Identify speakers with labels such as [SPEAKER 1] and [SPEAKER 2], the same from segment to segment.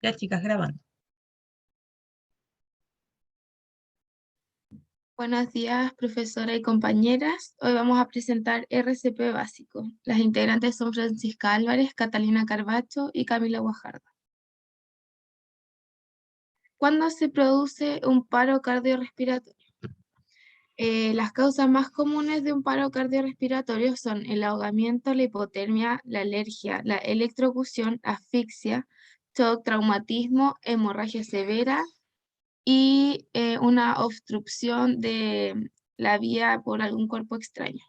[SPEAKER 1] Ya, chicas, grabando.
[SPEAKER 2] Buenos días, profesora y compañeras. Hoy vamos a presentar RCP básico. Las integrantes son Francisca Álvarez, Catalina Carbacho y Camila Guajardo. ¿Cuándo se produce un paro cardiorrespiratorio? Las causas más comunes de un paro cardiorrespiratorio son el ahogamiento, la hipotermia, la alergia, la electrocución, asfixia, shock, traumatismo, hemorragia severa y una obstrucción de la vía por algún cuerpo extraño.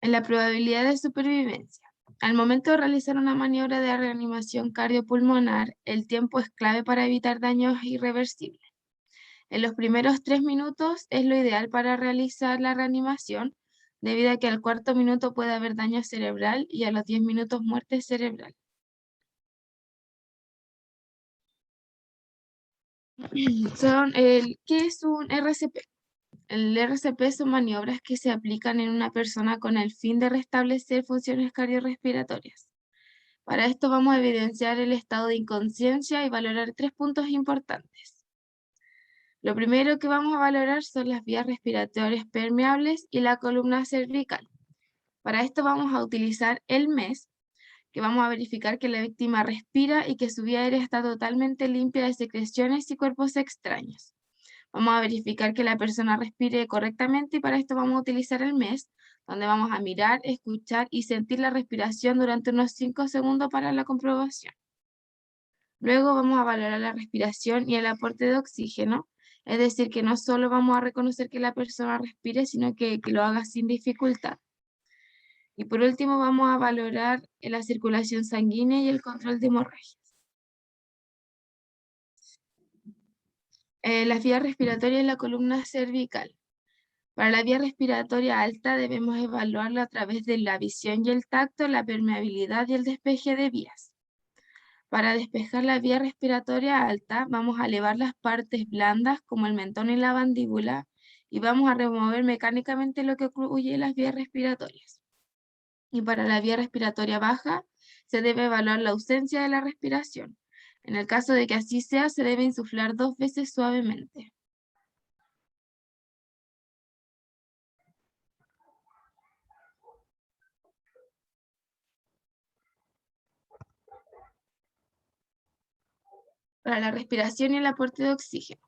[SPEAKER 2] En la probabilidad de supervivencia. Al momento de realizar una maniobra de reanimación cardiopulmonar, el tiempo es clave para evitar daños irreversibles. En los primeros 3 minutos es lo ideal para realizar la reanimación, debido a que al cuarto minuto puede haber daño cerebral y a los 10 minutos muerte cerebral. ¿Qué es un RCP? El RCP son maniobras que se aplican en una persona con el fin de restablecer funciones cardiorrespiratorias. Para esto vamos a evidenciar el estado de inconsciencia y valorar 3 puntos importantes. Lo primero que vamos a valorar son las vías respiratorias permeables y la columna cervical. Para esto vamos a utilizar el MES, que vamos a verificar que la víctima respira y que su vía aérea está totalmente limpia de secreciones y cuerpos extraños. Vamos a verificar que la persona respire correctamente y para esto vamos a utilizar el MES, donde vamos a mirar, escuchar y sentir la respiración durante unos 5 segundos para la comprobación. Luego vamos a valorar la respiración y el aporte de oxígeno, es decir, que no solo vamos a reconocer que la persona respire, sino que lo haga sin dificultad. Y por último vamos a valorar la circulación sanguínea y el control de hemorragias. Las vías respiratorias en la columna cervical. Para la vía respiratoria alta debemos evaluarla a través de la visión y el tacto, la permeabilidad y el despeje de vías. Para despejar la vía respiratoria alta, vamos a elevar las partes blandas como el mentón y la mandíbula y vamos a remover mecánicamente lo que ocluye las vías respiratorias. Y para la vía respiratoria baja, se debe evaluar la ausencia de la respiración. En el caso de que así sea, se debe insuflar 2 veces suavemente. Para la respiración y el aporte de oxígeno.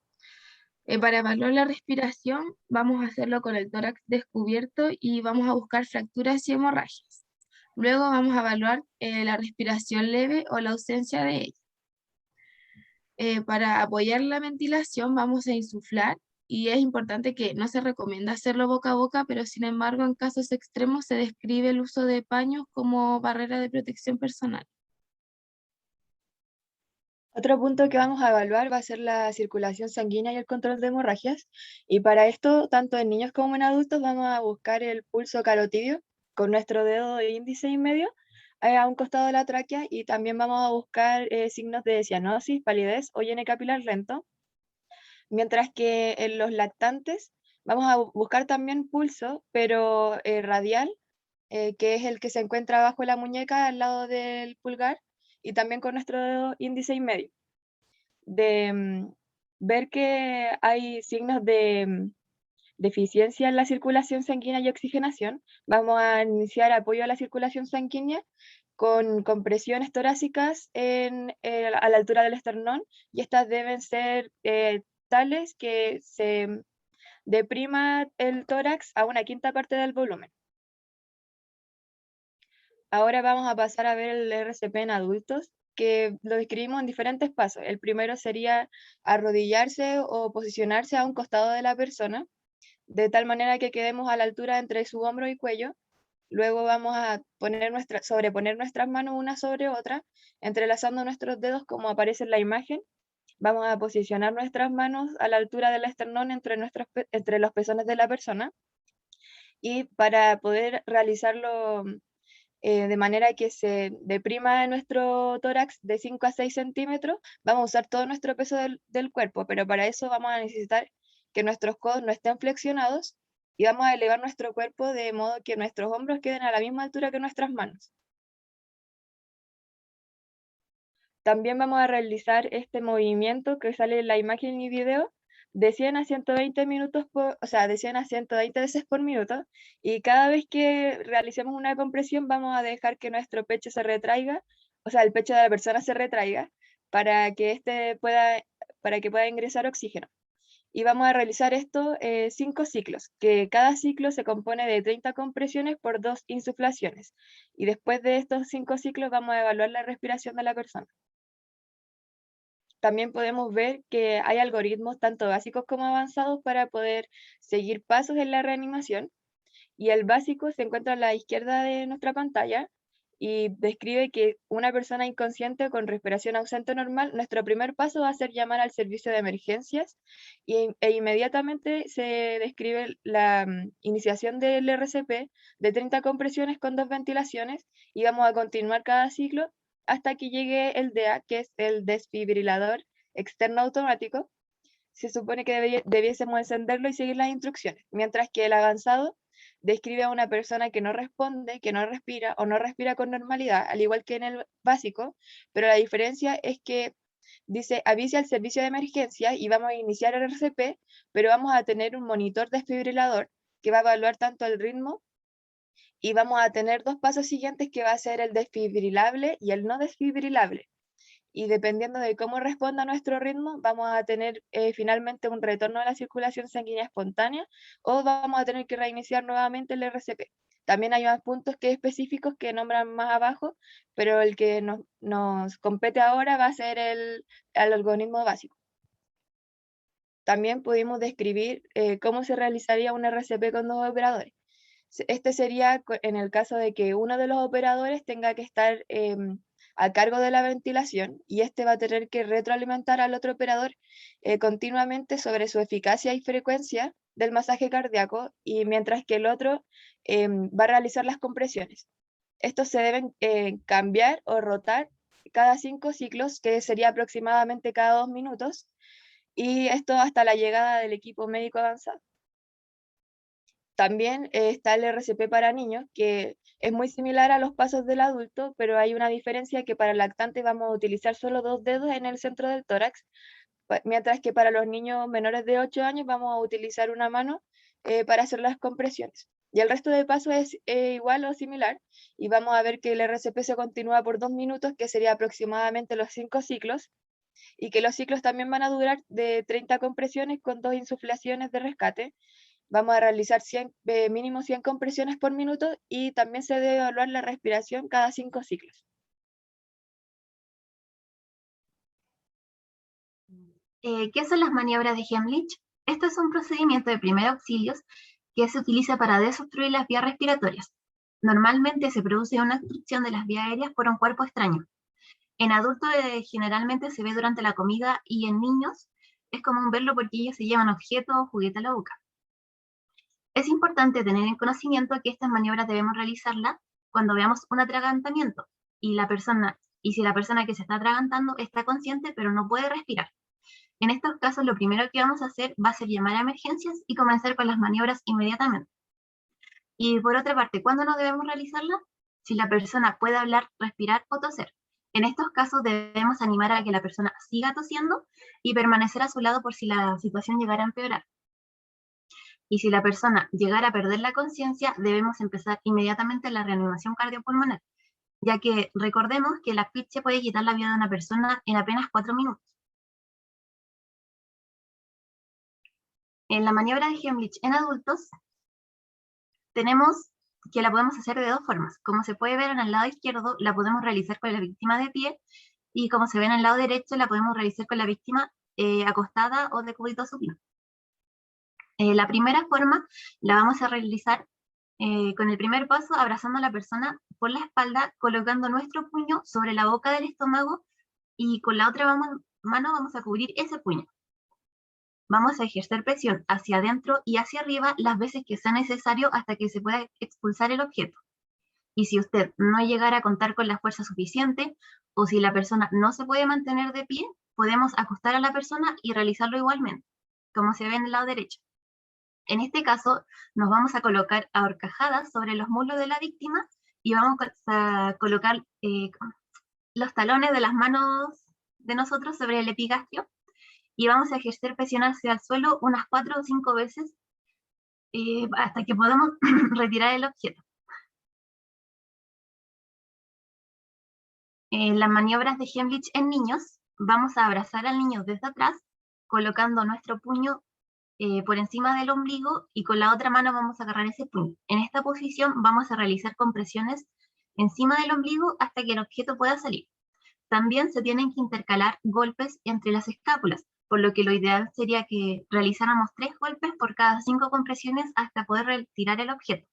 [SPEAKER 2] Para evaluar la respiración, vamos a hacerlo con el tórax descubierto y vamos a buscar fracturas y hemorragias. Luego vamos a evaluar la respiración leve o la ausencia de ella. Para apoyar la ventilación vamos a insuflar y es importante que no se recomienda hacerlo boca a boca, pero sin embargo en casos extremos se describe el uso de paños como barrera de protección personal.
[SPEAKER 3] Otro punto que vamos a evaluar va a ser la circulación sanguínea y el control de hemorragias. Y para esto, tanto en niños como en adultos, vamos a buscar el pulso carotidio con nuestro dedo índice y medio a un costado de la tráquea y también vamos a buscar signos de cianosis, palidez o llene capilar lento. Mientras que en los lactantes vamos a buscar también pulso, pero radial, que es el que se encuentra bajo la muñeca al lado del pulgar y también con nuestro dedo índice y medio de ver que hay signos de deficiencia en la circulación sanguínea y oxigenación, vamos a iniciar apoyo a la circulación sanguínea con compresiones torácicas a la altura del esternón y estas deben ser tales que se deprima el tórax a una quinta parte del volumen. Ahora vamos a pasar a ver el RCP en adultos, que lo describimos en diferentes pasos. El primero sería arrodillarse o posicionarse a un costado de la persona, de tal manera que quedemos a la altura entre su hombro y cuello. Luego vamos a sobreponer nuestras manos una sobre otra, entrelazando nuestros dedos como aparece en la imagen. Vamos a posicionar nuestras manos a la altura del esternón entre los pezones de la persona. Y para poder realizarlo de manera que se deprima nuestro tórax de 5 a 6 centímetros, vamos a usar todo nuestro peso del cuerpo, pero para eso vamos a necesitar que nuestros codos no estén flexionados y vamos a elevar nuestro cuerpo de modo que nuestros hombros queden a la misma altura que nuestras manos. También vamos a realizar este movimiento que sale en la imagen y video de 100 a 120 minutos o sea, de 100 a 120 veces por minuto, y cada vez que realicemos una compresión vamos a dejar que nuestro pecho se retraiga, o sea, el pecho de la persona se retraiga para que para que pueda ingresar oxígeno. Y vamos a realizar esto 5 ciclos, que cada ciclo se compone de 30 compresiones por 2 insuflaciones. Y después de estos 5 ciclos vamos a evaluar la respiración de la persona. También podemos ver que hay algoritmos tanto básicos como avanzados para poder seguir pasos en la reanimación. Y el básico se encuentra a la izquierda de nuestra pantalla y describe que una persona inconsciente con respiración ausente normal, nuestro primer paso va a ser llamar al servicio de emergencias e inmediatamente se describe la iniciación del RCP de 30 compresiones con 2 ventilaciones, y vamos a continuar cada ciclo hasta que llegue el DEA, que es el desfibrilador externo automático. Se supone que debiésemos encenderlo y seguir las instrucciones, mientras que el avanzado describe a una persona que no responde, que no respira o no respira con normalidad, al igual que en el básico, pero la diferencia es que dice avise al servicio de emergencia y vamos a iniciar el RCP, pero vamos a tener un monitor desfibrilador que va a evaluar tanto el ritmo, y vamos a tener 2 pasos siguientes que va a ser el desfibrilable y el no desfibrilable. Y dependiendo de cómo responda nuestro ritmo, vamos a tener finalmente un retorno a la circulación sanguínea espontánea, o vamos a tener que reiniciar nuevamente el RCP. También hay más puntos específicos que nombran más abajo, pero el que nos compete ahora va a ser el algoritmo básico. También pudimos describir cómo se realizaría un RCP con 2 operadores. Este sería en el caso de que uno de los operadores tenga que estar a cargo de la ventilación, y este va a tener que retroalimentar al otro operador continuamente sobre su eficacia y frecuencia del masaje cardíaco, y mientras que el otro va a realizar las compresiones. Estos se deben cambiar o rotar cada 5 ciclos, que sería aproximadamente cada 2 minutos, y esto hasta la llegada del equipo médico avanzado. También está el RCP para niños, que es muy similar a los pasos del adulto, pero hay una diferencia: que para el lactante vamos a utilizar solo 2 dedos en el centro del tórax, mientras que para los niños menores de 8 años vamos a utilizar una mano para hacer las compresiones. Y el resto de pasos es igual o similar, y vamos a ver que el RCP se continúa por 2 minutos, que sería aproximadamente los 5 ciclos, y que los ciclos también van a durar de 30 compresiones con 2 insuflaciones de rescate. Vamos a realizar mínimo 100 compresiones por minuto, y también se debe evaluar la respiración cada 5 ciclos.
[SPEAKER 1] ¿Qué son las maniobras de Heimlich? Esto es un procedimiento de primeros auxilios que se utiliza para desobstruir las vías respiratorias. Normalmente se produce una obstrucción de las vías aéreas por un cuerpo extraño. En adultos generalmente se ve durante la comida, y en niños es común verlo porque ellos se llevan objetos o juguetes a la boca. Es importante tener en conocimiento que estas maniobras debemos realizarlas cuando veamos un atragantamiento y si la persona que se está atragantando está consciente pero no puede respirar. En estos casos, lo primero que vamos a hacer va a ser llamar a emergencias y comenzar con las maniobras inmediatamente. Y por otra parte, ¿cuándo no debemos realizarlas? Si la persona puede hablar, respirar o toser. En estos casos debemos animar a que la persona siga tosiendo y permanecer a su lado por si la situación llegara a empeorar. Y si la persona llegara a perder la conciencia, debemos empezar inmediatamente la reanimación cardiopulmonar, ya que recordemos que la asfixia puede quitar la vida de una persona en apenas 4 minutos. En la maniobra de Heimlich en adultos, tenemos que la podemos hacer de 2 formas. Como se puede ver en el lado izquierdo, la podemos realizar con la víctima de pie, y como se ve en el lado derecho, la podemos realizar con la víctima acostada o de cúbito supino. La primera forma la vamos a realizar con el primer paso, abrazando a la persona por la espalda, colocando nuestro puño sobre la boca del estómago, y con la otra mano vamos a cubrir ese puño. Vamos a ejercer presión hacia adentro y hacia arriba las veces que sea necesario hasta que se pueda expulsar el objeto. Y si usted no llegara a contar con la fuerza suficiente, o si la persona no se puede mantener de pie, podemos acostar a la persona y realizarlo igualmente, como se ve en el lado derecho. En este caso, nos vamos a colocar a horcajadas sobre los muslos de la víctima, y vamos a colocar los talones de las manos de nosotros sobre el epigastrio y vamos a ejercer presión hacia el suelo unas 4 o 5 veces hasta que podamos retirar el objeto. En las maniobras de Heimlich en niños, vamos a abrazar al niño desde atrás, colocando nuestro puño por encima del ombligo y con la otra mano vamos a agarrar ese puño. En esta posición vamos a realizar compresiones encima del ombligo hasta que el objeto pueda salir. También se tienen que intercalar golpes entre las escápulas, por lo que lo ideal sería que realizáramos 3 golpes por cada 5 compresiones hasta poder retirar el objeto.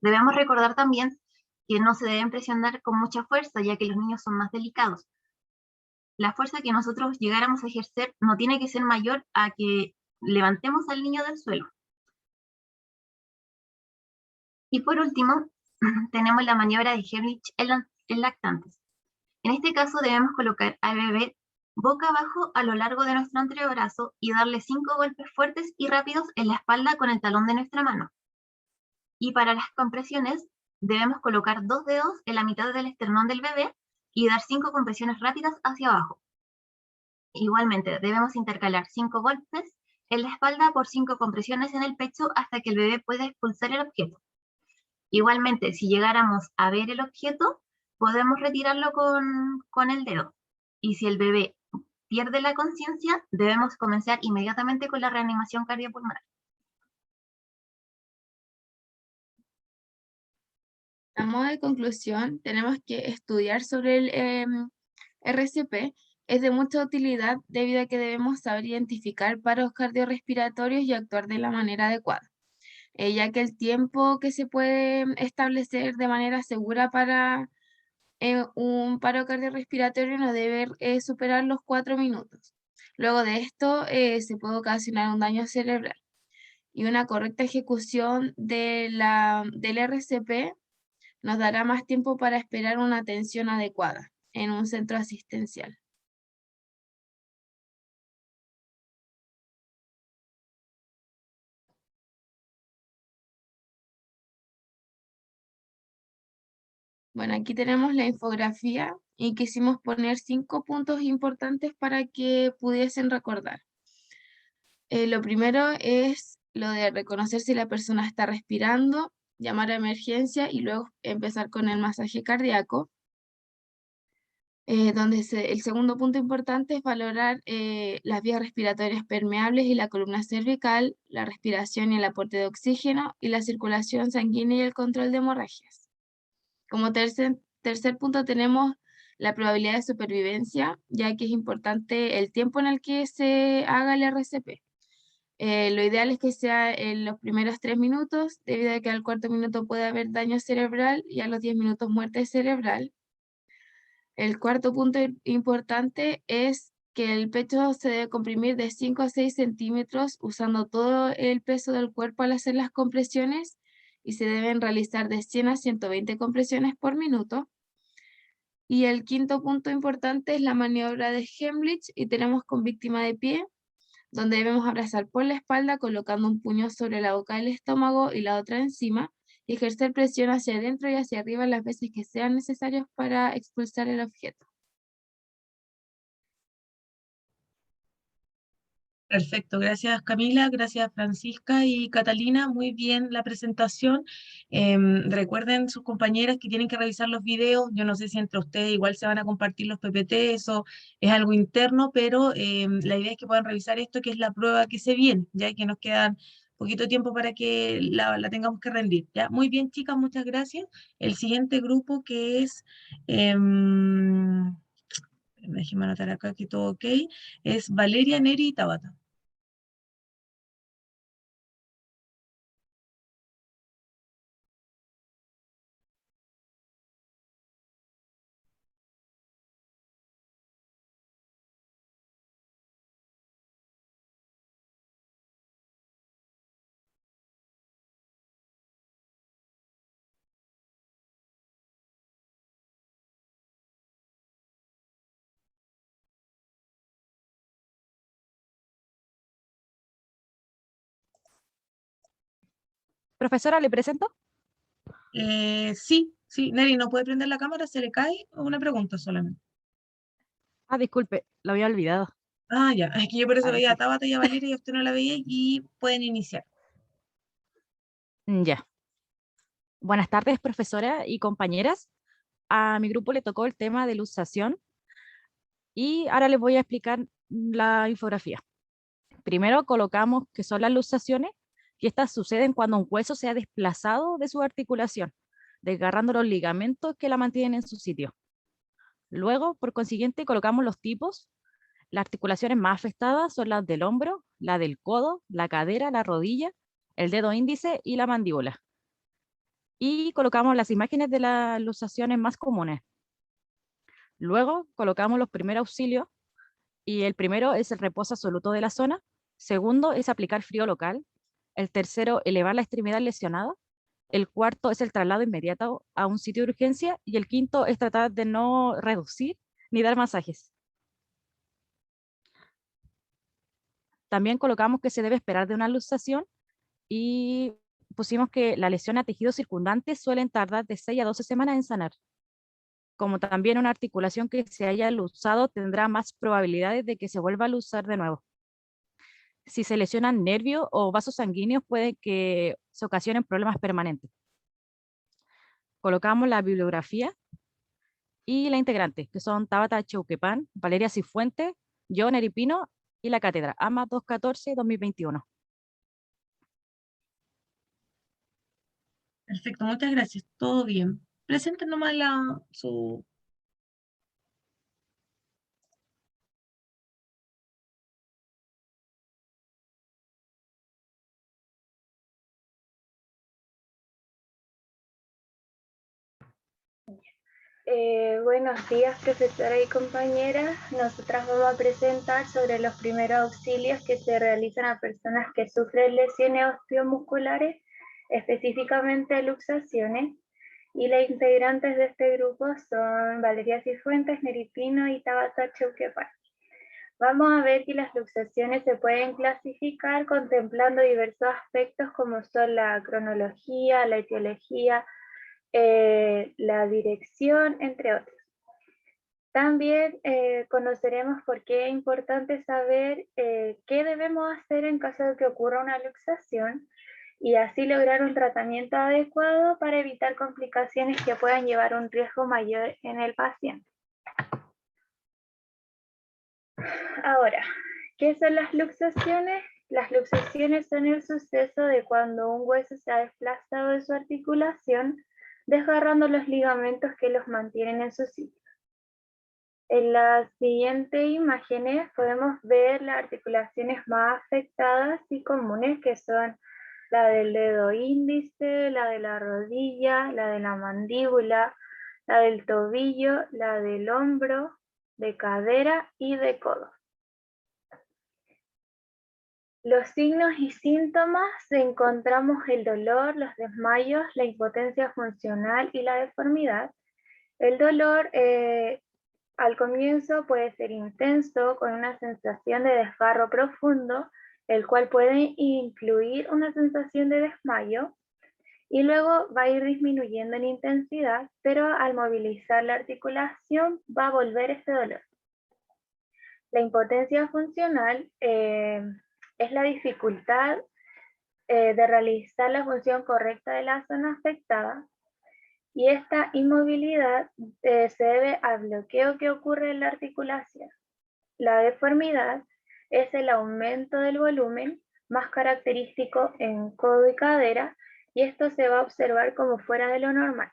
[SPEAKER 1] Debemos recordar también que no se deben presionar con mucha fuerza, ya que los niños son más delicados. La fuerza que nosotros llegáramos a ejercer no tiene que ser mayor a que levantemos al niño del suelo. Y por último, tenemos la maniobra de Heimlich en lactantes. En este caso debemos colocar al bebé boca abajo a lo largo de nuestro antebrazo y darle 5 golpes fuertes y rápidos en la espalda con el talón de nuestra mano. Y para las compresiones debemos colocar 2 dedos en la mitad del esternón del bebé y dar 5 compresiones rápidas hacia abajo. Igualmente debemos intercalar 5 golpes en la espalda por 5 compresiones en el pecho hasta que el bebé pueda expulsar el objeto. Igualmente, si llegáramos a ver el objeto, podemos retirarlo con el dedo. Y si el bebé pierde la conciencia, debemos comenzar inmediatamente con la reanimación cardiopulmonar.
[SPEAKER 2] A modo de conclusión, tenemos que estudiar sobre el RCP. Es de mucha utilidad debido a que debemos saber identificar paros cardiorrespiratorios y actuar de la manera adecuada, ya que el tiempo que se puede establecer de manera segura para un paro cardiorrespiratorio no debe superar los 4 minutos. Luego de esto se puede ocasionar un daño cerebral y una correcta ejecución del RCP nos dará más tiempo para esperar una atención adecuada en un centro asistencial. Bueno, aquí tenemos la infografía y quisimos poner 5 puntos importantes para que pudiesen recordar. Lo primero es lo de reconocer si la persona está respirando, llamar a emergencia y luego empezar con el masaje cardíaco. El segundo punto importante es valorar las vías respiratorias permeables y la columna cervical, la respiración y el aporte de oxígeno y la circulación sanguínea y el control de hemorragias. Como tercer punto tenemos la probabilidad de supervivencia, ya que es importante el tiempo en el que se haga el RCP. Lo ideal es que sea en los primeros 3 minutos, debido a que al cuarto minuto puede haber daño cerebral y a los 10 minutos muerte cerebral. El cuarto punto importante es que el pecho se debe comprimir de 5 a 6 centímetros usando todo el peso del cuerpo al hacer las compresiones y se deben realizar de 100 a 120 compresiones por minuto. Y el quinto punto importante es la maniobra de Heimlich y tenemos con víctima de pie, donde debemos abrazar por la espalda colocando un puño sobre la boca del estómago y la otra encima y ejercer presión hacia adentro y hacia arriba las veces que sean necesarias para expulsar el objeto.
[SPEAKER 4] Perfecto, gracias Camila, gracias Francisca y Catalina, muy bien la presentación. Recuerden sus compañeras que tienen que revisar los videos, yo no sé si entre ustedes igual se van a compartir los PPT, eso es algo interno, pero la idea es que puedan revisar esto, que es la prueba que se viene, ya que nos quedan poquito tiempo para que la tengamos que rendir. ¿Ya? Muy bien chicas, muchas gracias. El siguiente grupo que es... déjenme anotar acá que todo ok, es Valeria, Neri y Tabata.
[SPEAKER 5] Profesora, ¿le presento?
[SPEAKER 4] Sí, sí, Neri, ¿no puede prender la cámara? ¿Se le cae? ¿O una pregunta solamente?
[SPEAKER 5] Ah, disculpe, lo había olvidado.
[SPEAKER 4] Ah, ya, es que yo por eso
[SPEAKER 5] Ahora
[SPEAKER 4] veía a
[SPEAKER 5] sí.
[SPEAKER 4] Tabata y a Valeria y a usted no la veía y pueden iniciar.
[SPEAKER 5] Ya. Buenas tardes, profesora y compañeras. A mi grupo le tocó el tema de luxación y ahora les voy a explicar la infografía. Primero colocamos que son las luxaciones y estas suceden cuando un hueso se ha desplazado de su articulación, desgarrando los ligamentos que la mantienen en su sitio. Luego, por consiguiente, colocamos los tipos. Las articulaciones más afectadas son las del hombro, la del codo, la cadera, la rodilla, el dedo índice y la mandíbula. Y colocamos las imágenes de las luxaciones más comunes. Luego colocamos los primeros auxilios y el primero es el reposo absoluto de la zona. Segundo es aplicar frío local. El tercero, elevar la extremidad lesionada. El cuarto es el traslado inmediato a un sitio de urgencia. Y el quinto es tratar de no reducir ni dar masajes. También colocamos que se debe esperar de una luxación y pusimos que la lesión a tejidos circundantes suelen tardar de 6 a 12 semanas en sanar. Como también una articulación que se haya luxado tendrá más probabilidades de que se vuelva a luxar de nuevo. Si se lesionan nervios o vasos sanguíneos, puede que se ocasionen problemas permanentes. Colocamos la bibliografía y la integrante, que son Tabata Cheuquepán, Valeria Cifuentes, yo, Neri Pino, y la cátedra, AMA 214-2021.
[SPEAKER 4] Perfecto, muchas gracias. Todo bien. Presenten nomás su...
[SPEAKER 6] Buenos días, profesora y compañeras. Nosotras vamos a presentar sobre los primeros auxilios que se realizan a personas que sufren lesiones osteomusculares, específicamente luxaciones. Y las integrantes de este grupo son Valeria Cifuentes, Neri Pino y Tabata Cheuquepán. Vamos a ver que las luxaciones se pueden clasificar contemplando diversos aspectos como son la cronología, la etiología, la dirección, entre otros. También conoceremos por qué es importante saber qué debemos hacer en caso de que ocurra una luxación y así lograr un tratamiento adecuado para evitar complicaciones que puedan llevar a un riesgo mayor en el paciente. Ahora, ¿qué son las luxaciones? Las luxaciones son el suceso de cuando un hueso se ha desplazado de su articulación, desgarrando los ligamentos que los mantienen en su sitio. En las siguientes imágenes podemos ver las articulaciones más afectadas y comunes, que son la del dedo índice, la de la rodilla, la de la mandíbula, la del tobillo, la del hombro, de cadera y de codo. Los signos y síntomas encontramos el dolor, los desmayos, la impotencia funcional y la deformidad. El dolor al comienzo puede ser intenso, con una sensación de desgarro profundo, el cual puede incluir una sensación de desmayo, y luego va a ir disminuyendo en intensidad, pero al movilizar la articulación va a volver ese dolor. La impotencia funcional es la dificultad de realizar la función correcta de la zona afectada, y esta inmovilidad se debe al bloqueo que ocurre en la articulación. La deformidad es el aumento del volumen, más característico en codo y cadera, y esto se va a observar como fuera de lo normal.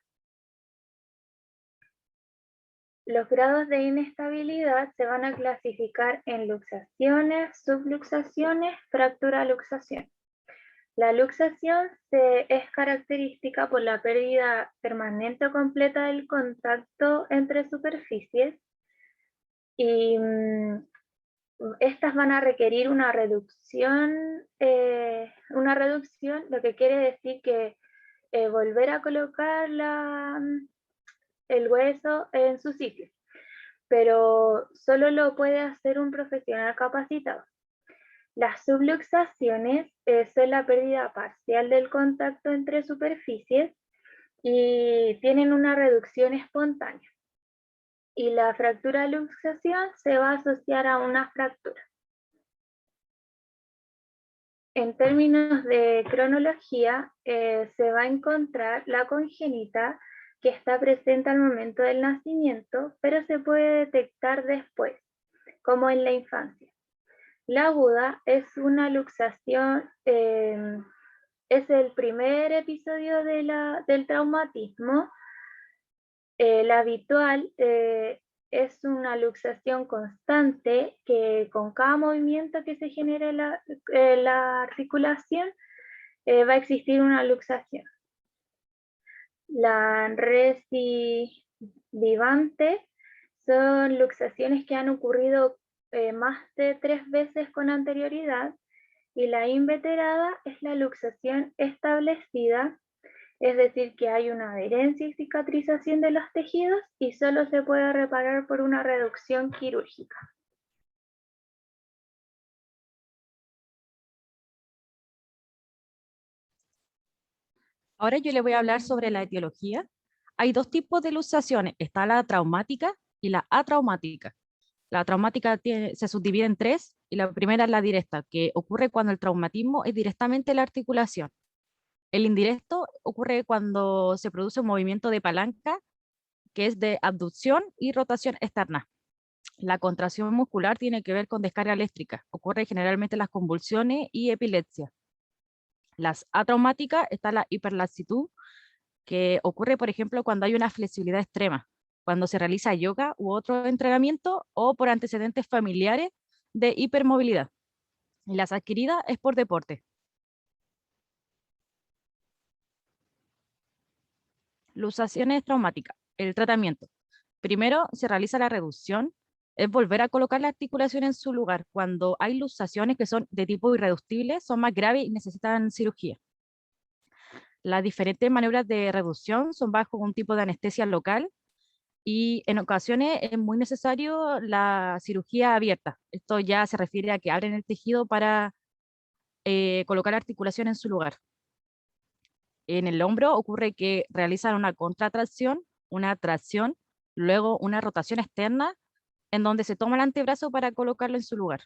[SPEAKER 6] Los grados de inestabilidad se van a clasificar en luxaciones, subluxaciones, fractura-luxación. La luxación es característica por la pérdida permanente o completa del contacto entre superficies, y estas van a requerir una reducción, lo que quiere decir que volver a colocar el hueso en su sitio, pero solo lo puede hacer un profesional capacitado. Las subluxaciones son la pérdida parcial del contacto entre superficies, y tienen una reducción espontánea. Y la fractura luxación se va a asociar a una fractura. En términos de cronología, se va a encontrar la congénita, que está presente al momento del nacimiento, pero se puede detectar después, como en la infancia. La aguda es una luxación, es el primer episodio del traumatismo. La habitual es una luxación constante que con cada movimiento que se genere la articulación va a existir una luxación. La recidivante son luxaciones que han ocurrido más de 3 veces con anterioridad, y la inveterada es la luxación establecida, es decir, que hay una adherencia y cicatrización de los tejidos y solo se puede reparar por una reducción quirúrgica.
[SPEAKER 5] Ahora yo le voy a hablar sobre la etiología. Hay dos tipos de luxaciones, está la traumática y la atraumática. La traumática se subdivide en tres, y la primera es la directa, que ocurre cuando el traumatismo es directamente en la articulación. El indirecto ocurre cuando se produce un movimiento de palanca, que es de abducción y rotación externa. La contracción muscular tiene que ver con descarga eléctrica, ocurre generalmente en las convulsiones y epilepsia. Las atraumáticas está la hiperlaxitud, que ocurre, por ejemplo, cuando hay una flexibilidad extrema, cuando se realiza yoga u otro entrenamiento, o por antecedentes familiares de hipermovilidad. Y las adquiridas es por deporte. Luxaciones traumáticas. El tratamiento. Primero se realiza la reducción, es volver a colocar la articulación en su lugar. Cuando hay luxaciones que son de tipo irreductible, son más graves y necesitan cirugía. Las diferentes maniobras de reducción son bajo un tipo de anestesia local, y en ocasiones es muy necesario la cirugía abierta. Esto ya se refiere a que abren el tejido para colocar la articulación en su lugar. En el hombro ocurre que realizan una contratracción, una tracción, luego una rotación externa, en donde se toma el antebrazo para colocarlo en su lugar.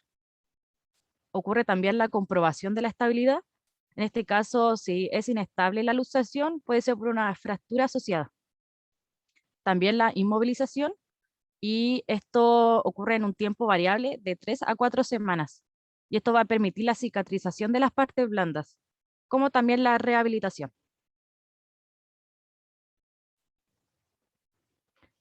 [SPEAKER 5] Ocurre también la comprobación de la estabilidad. En este caso, si es inestable la luxación, puede ser por una fractura asociada. También la inmovilización, y esto ocurre en un tiempo variable de 3 a 4 semanas. Y esto va a permitir la cicatrización de las partes blandas, como también la rehabilitación.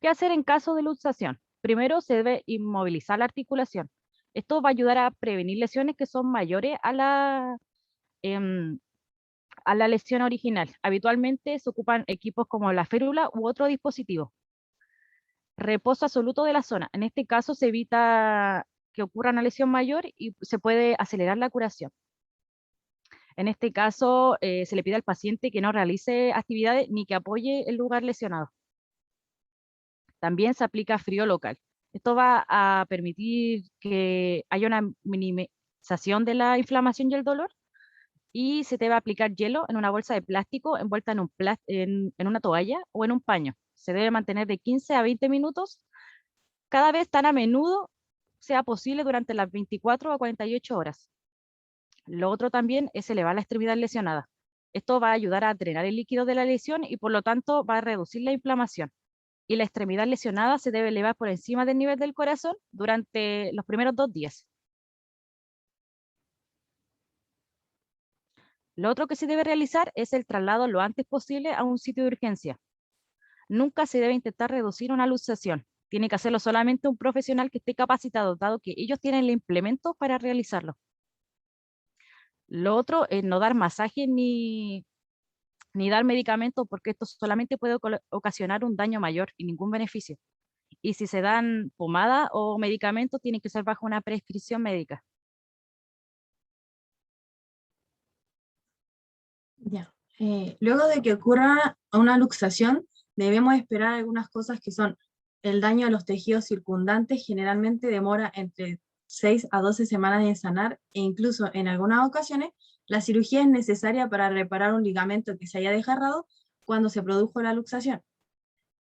[SPEAKER 5] ¿Qué hacer en caso de luxación? Primero se debe inmovilizar la articulación. Esto va a ayudar a prevenir lesiones que son mayores a la lesión original. Habitualmente se ocupan equipos como la férula u otro dispositivo. Reposo absoluto de la zona. En este caso se evita que ocurra una lesión mayor y se puede acelerar la curación. En este caso se le pide al paciente que no realice actividades ni que apoye el lugar lesionado. También se aplica frío local. Esto va a permitir que haya una minimización de la inflamación y el dolor, y se debe aplicar hielo en una bolsa de plástico envuelta en una toalla o en un paño. Se debe mantener de 15 a 20 minutos, cada vez tan a menudo sea posible durante las 24 a 48 horas. Lo otro también es elevar la extremidad lesionada. Esto va a ayudar a drenar el líquido de la lesión y por lo tanto va a reducir la inflamación. Y la extremidad lesionada se debe elevar por encima del nivel del corazón durante los primeros 2 días. Lo otro que se debe realizar es el traslado lo antes posible a un sitio de urgencia. Nunca se debe intentar reducir una luxación. Tiene que hacerlo solamente un profesional que esté capacitado, dado que ellos tienen el implemento para realizarlo. Lo otro es no dar masaje ni dar medicamentos, porque esto solamente puede ocasionar un daño mayor y ningún beneficio. Y si se dan pomada o medicamentos, tienen que ser bajo una prescripción médica.
[SPEAKER 7] Ya. Luego de que ocurra una luxación, debemos esperar algunas cosas que son el daño a los tejidos circundantes. Generalmente demora entre 6 a 12 semanas en sanar, e incluso en algunas ocasiones la cirugía es necesaria para reparar un ligamento que se haya desgarrado cuando se produjo la luxación.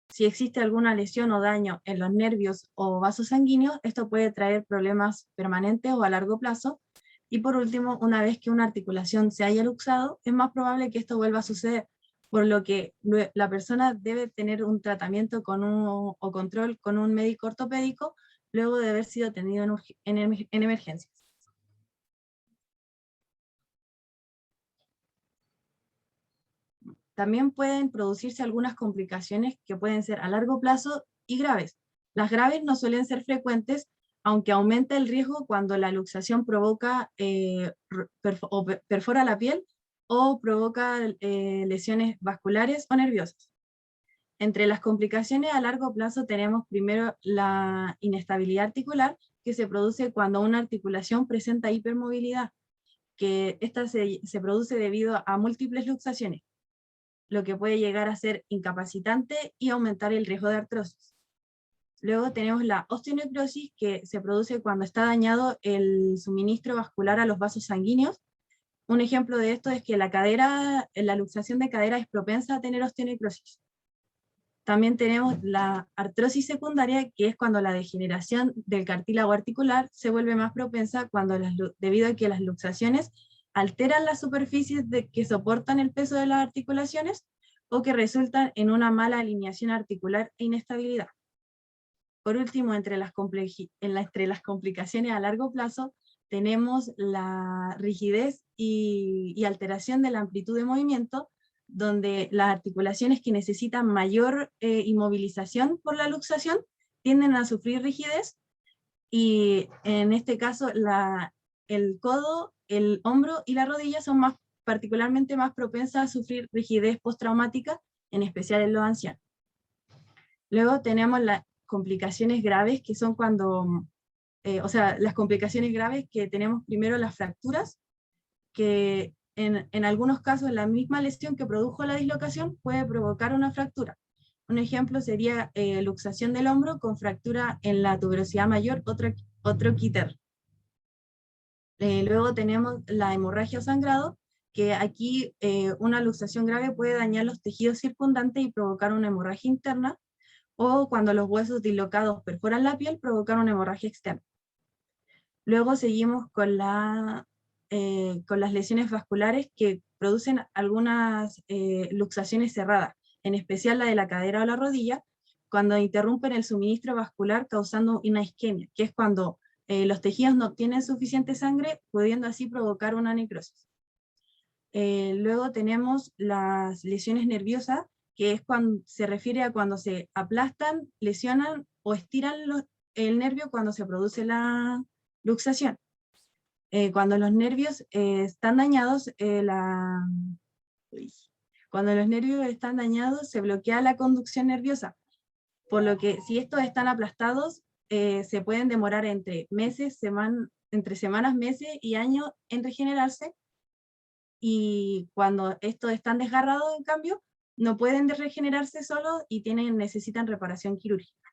[SPEAKER 7] Si existe alguna lesión o daño en los nervios o vasos sanguíneos, esto puede traer problemas permanentes o a largo plazo. Y por último, una vez que una articulación se haya luxado, es más probable que esto vuelva a suceder, por lo que la persona debe tener un tratamiento o control con un médico ortopédico luego de haber sido atendido en emergencias. También pueden producirse algunas complicaciones que pueden ser a largo plazo y graves. Las graves no suelen ser frecuentes, aunque aumenta el riesgo cuando la luxación provoca perfora la piel o provoca lesiones vasculares o nerviosas. Entre las complicaciones a largo plazo tenemos primero la inestabilidad articular, que se produce cuando una articulación presenta hipermovilidad, que esta se produce debido a múltiples luxaciones, lo que puede llegar a ser incapacitante y aumentar el riesgo de artrosis. Luego tenemos la osteonecrosis, que se produce cuando está dañado el suministro vascular a los vasos sanguíneos. Un ejemplo de esto es que la luxación de cadera es propensa a tener osteonecrosis. También tenemos la artrosis secundaria, que es cuando la degeneración del cartílago articular se vuelve más propensa debido a que las luxaciones alteran las superficies que soportan el peso de las articulaciones o que resultan en una mala alineación articular e inestabilidad. Por último, entre las complicaciones a largo plazo, tenemos la rigidez y alteración de la amplitud de movimiento, donde las articulaciones que necesitan mayor inmovilización por la luxación tienden a sufrir rigidez, y en este caso el codo, el hombro y la rodilla son particularmente más propensas a sufrir rigidez postraumática, en especial en los ancianos. Luego tenemos las complicaciones graves, que son las complicaciones graves que tenemos primero las fracturas, que en algunos casos la misma lesión que produjo la dislocación puede provocar una fractura. Un ejemplo sería luxación del hombro con fractura en la tuberosidad mayor o troquiter. Luego tenemos la hemorragia o sangrado, que aquí una luxación grave puede dañar los tejidos circundantes y provocar una hemorragia interna, o cuando los huesos dislocados perforan la piel, provocar una hemorragia externa. Luego seguimos con las lesiones vasculares que producen algunas luxaciones cerradas, en especial la de la cadera o la rodilla, cuando interrumpen el suministro vascular causando una isquemia, que es cuando los tejidos no obtienen suficiente sangre, pudiendo así provocar una necrosis. Luego tenemos las lesiones nerviosas, que es cuando se refiere a cuando se aplastan, lesionan o estiran el nervio cuando se produce la luxación. Cuando los nervios están dañados, se bloquea la conducción nerviosa, por lo que si estos están aplastados, se pueden demorar entre semanas, meses y años en regenerarse, y cuando estos están desgarrados, en cambio, no pueden regenerarse solos y necesitan reparación quirúrgica.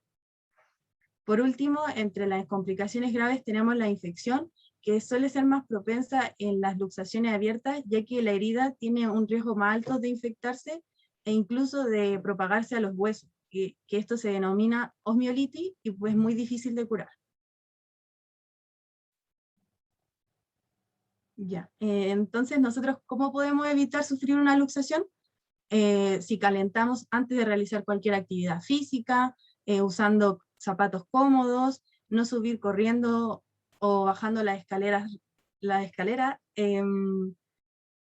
[SPEAKER 7] Por último, entre las complicaciones graves tenemos la infección, que suele ser más propensa en las luxaciones abiertas, ya que la herida tiene un riesgo más alto de infectarse e incluso de propagarse a los huesos, que esto se denomina osmiolitis y pues muy difícil de curar. Entonces nosotros, ¿cómo podemos evitar sufrir una luxación? Si calentamos antes de realizar cualquier actividad física, usando zapatos cómodos, no subir corriendo o bajando la escalera,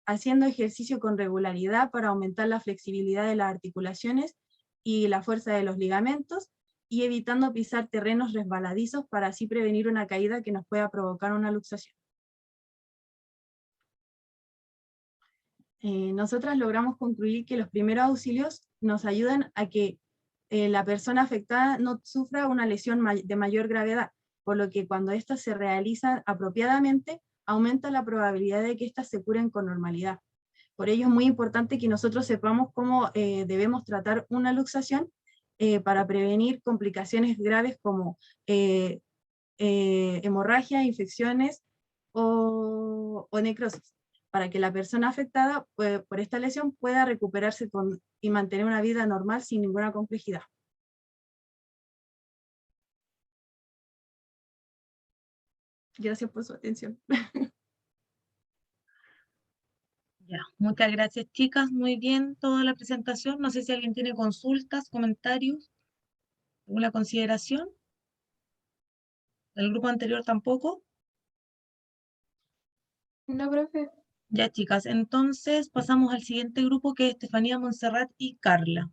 [SPEAKER 7] haciendo ejercicio con regularidad para aumentar la flexibilidad de las articulaciones y la fuerza de los ligamentos, y evitando pisar terrenos resbaladizos para así prevenir una caída que nos pueda provocar una luxación. Nosotras logramos concluir que los primeros auxilios nos ayudan a que la persona afectada no sufra una lesión de mayor gravedad, por lo que cuando éstas se realizan apropiadamente, aumenta la probabilidad de que éstas se curen con normalidad. Por ello es muy importante que nosotros sepamos cómo debemos tratar una luxación para prevenir complicaciones graves como hemorragia, infecciones o necrosis, para que la persona afectada por esta lesión pueda recuperarse y mantener una vida normal sin ninguna complejidad. Gracias por su atención.
[SPEAKER 4] Ya, muchas gracias, chicas. Muy bien toda la presentación. No sé si alguien tiene consultas, comentarios, alguna consideración. ¿El grupo anterior tampoco?
[SPEAKER 3] No, profe.
[SPEAKER 4] Ya, chicas, entonces pasamos al siguiente grupo, que es Estefanía, Montserrat y Carla.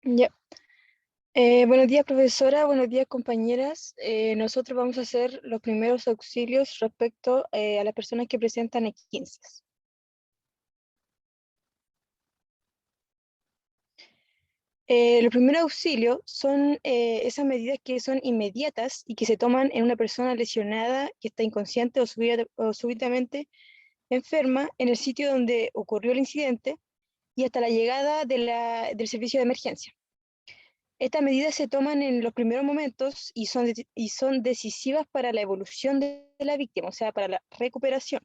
[SPEAKER 3] Ya. Buenos días, profesora. Buenos días, compañeras. Nosotros vamos a hacer los primeros auxilios respecto a las personas que presentan E15. Los primeros auxilios son esas medidas que son inmediatas y que se toman en una persona lesionada que está inconsciente o súbitamente enferma en el sitio donde ocurrió el incidente y hasta la llegada del servicio de emergencia. Estas medidas se toman en los primeros momentos y son decisivas para la evolución de la víctima, o sea, para la recuperación.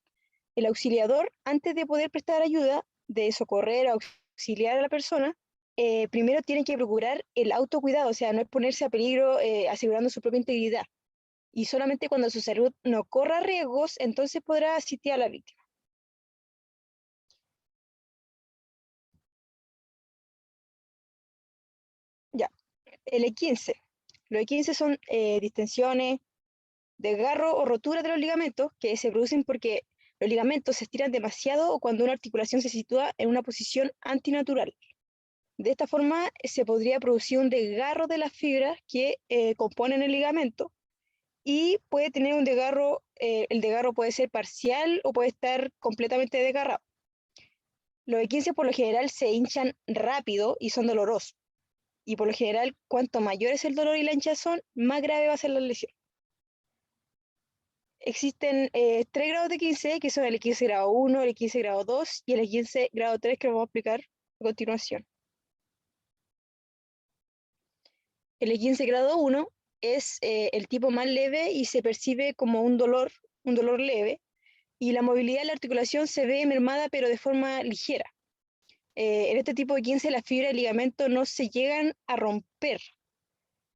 [SPEAKER 3] El auxiliador, antes de poder prestar ayuda, de socorrer o auxiliar a la persona, primero tiene que procurar el autocuidado, o sea, no exponerse a peligro asegurando su propia integridad. Y solamente cuando su salud no corra riesgos, entonces podrá asistir a la víctima. Ya, el E15. Los E15 son distensiones, desgarro o rotura de los ligamentos que se producen porque los ligamentos se estiran demasiado o cuando una articulación se sitúa en una posición antinatural. De esta forma se podría producir un desgarro de las fibras que componen el ligamento y puede tener un desgarro, el desgarro puede ser parcial o puede estar completamente desgarrado. Los E15 por lo general se hinchan rápido y son dolorosos. Y por lo general, cuanto mayor es el dolor y la hinchazón, más grave va a ser la lesión. Existen 3 grados de 15, que son el 15 grado 1, el 15 grado 2 y el 15 grado 3, que vamos a explicar a continuación. El 15 grado 1 es el tipo más leve y se percibe como un dolor leve, y la movilidad de la articulación se ve mermada pero de forma ligera. En este tipo de 15 las fibras del ligamento no se llegan a romper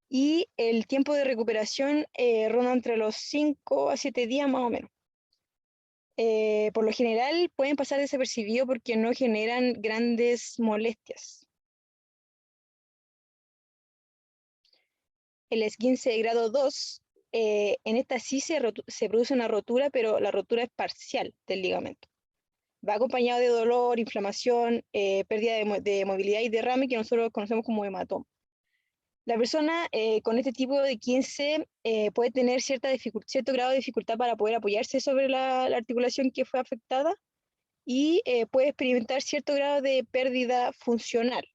[SPEAKER 3] y el tiempo de recuperación ronda entre los 5 a 7 días más o menos. Por lo general pueden pasar desapercibidos porque no generan grandes molestias. El esguince grado 2, en esta sí se produce una rotura, pero la rotura es parcial del ligamento. Va acompañado de dolor, inflamación, pérdida de movilidad y derrame, que nosotros conocemos como hematoma. La persona con este tipo de 15 puede tener cierto grado de dificultad para poder apoyarse sobre la articulación que fue afectada y puede experimentar cierto grado de pérdida funcional.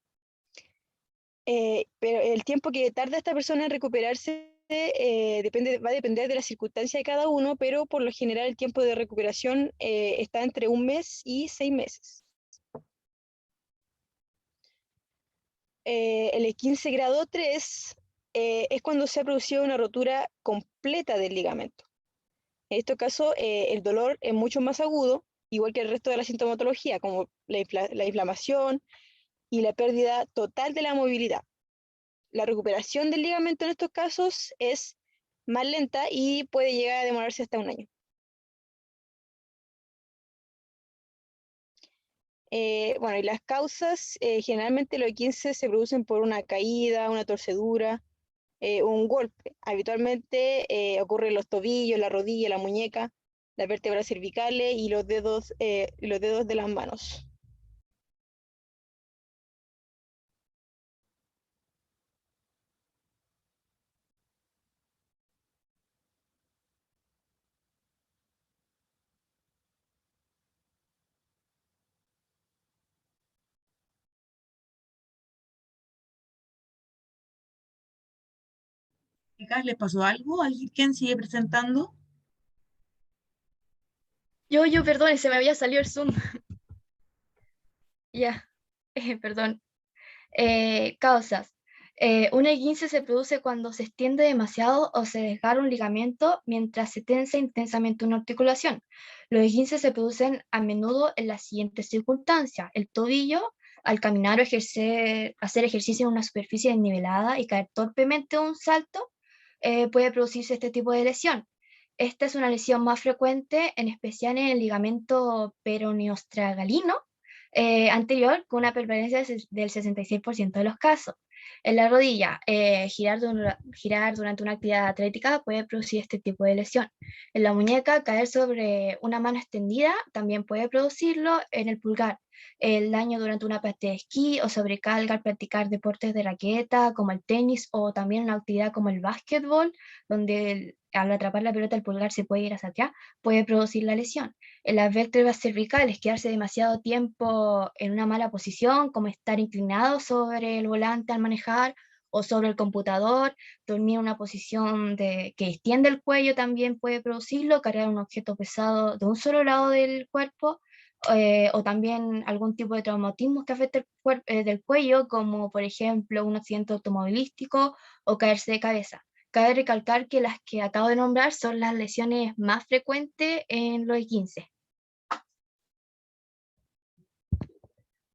[SPEAKER 3] Pero el tiempo que tarda esta persona en recuperarse va a depender de la circunstancia de cada uno, pero por lo general el tiempo de recuperación está entre 1 mes y 6 meses. El 15 grado 3 es cuando se ha producido una rotura completa del ligamento. En este caso, el dolor es mucho más agudo, igual que el resto de la sintomatología, como la inflamación y la pérdida total de la movilidad. La recuperación del ligamento en estos casos es más lenta y puede llegar a demorarse hasta 1 año. Bueno, y las causas, generalmente los 15 se producen por una caída, una torcedura, un golpe. Habitualmente ocurre en los tobillos, la rodilla, la muñeca, las vértebras cervicales y los dedos de las manos.
[SPEAKER 4] Chicas, ¿les pasó algo? ¿Alguien sigue presentando?
[SPEAKER 3] Perdón, se me había salido el Zoom. Ya, perdón. Causas. Un esguince se produce cuando se extiende demasiado o se desgarra un ligamento mientras se tensa intensamente una articulación. Los esguinces se producen a menudo en las siguientes circunstancias. El tobillo, al caminar o hacer ejercicio en una superficie desnivelada y caer torpemente de un salto, puede producirse este tipo de lesión. Esta es una lesión más frecuente, en especial en el ligamento peroneostragalino anterior, con una prevalencia del 66% de los casos. En la rodilla, girar durante una actividad atlética puede producir este tipo de lesión. En la muñeca, caer sobre una mano extendida también puede producirlo. En el pulgar, el daño durante una pista de esquí o sobrecarga al practicar deportes de raqueta como el tenis o también una actividad como el básquetbol, donde al atrapar la pelota el pulgar se puede ir hacia atrás, puede producir la lesión. En las vértebras cervicales, quedarse demasiado tiempo en una mala posición, como estar inclinado sobre el volante al manejar o sobre el computador, dormir en una posición que extiende el cuello también puede producirlo, cargar un objeto pesado de un solo lado del cuerpo, o también algún tipo de traumatismo que afecte del cuello, como por ejemplo un accidente automovilístico o caerse de cabeza. Cabe recalcar que las que acabo de nombrar son las lesiones más frecuentes en los 15.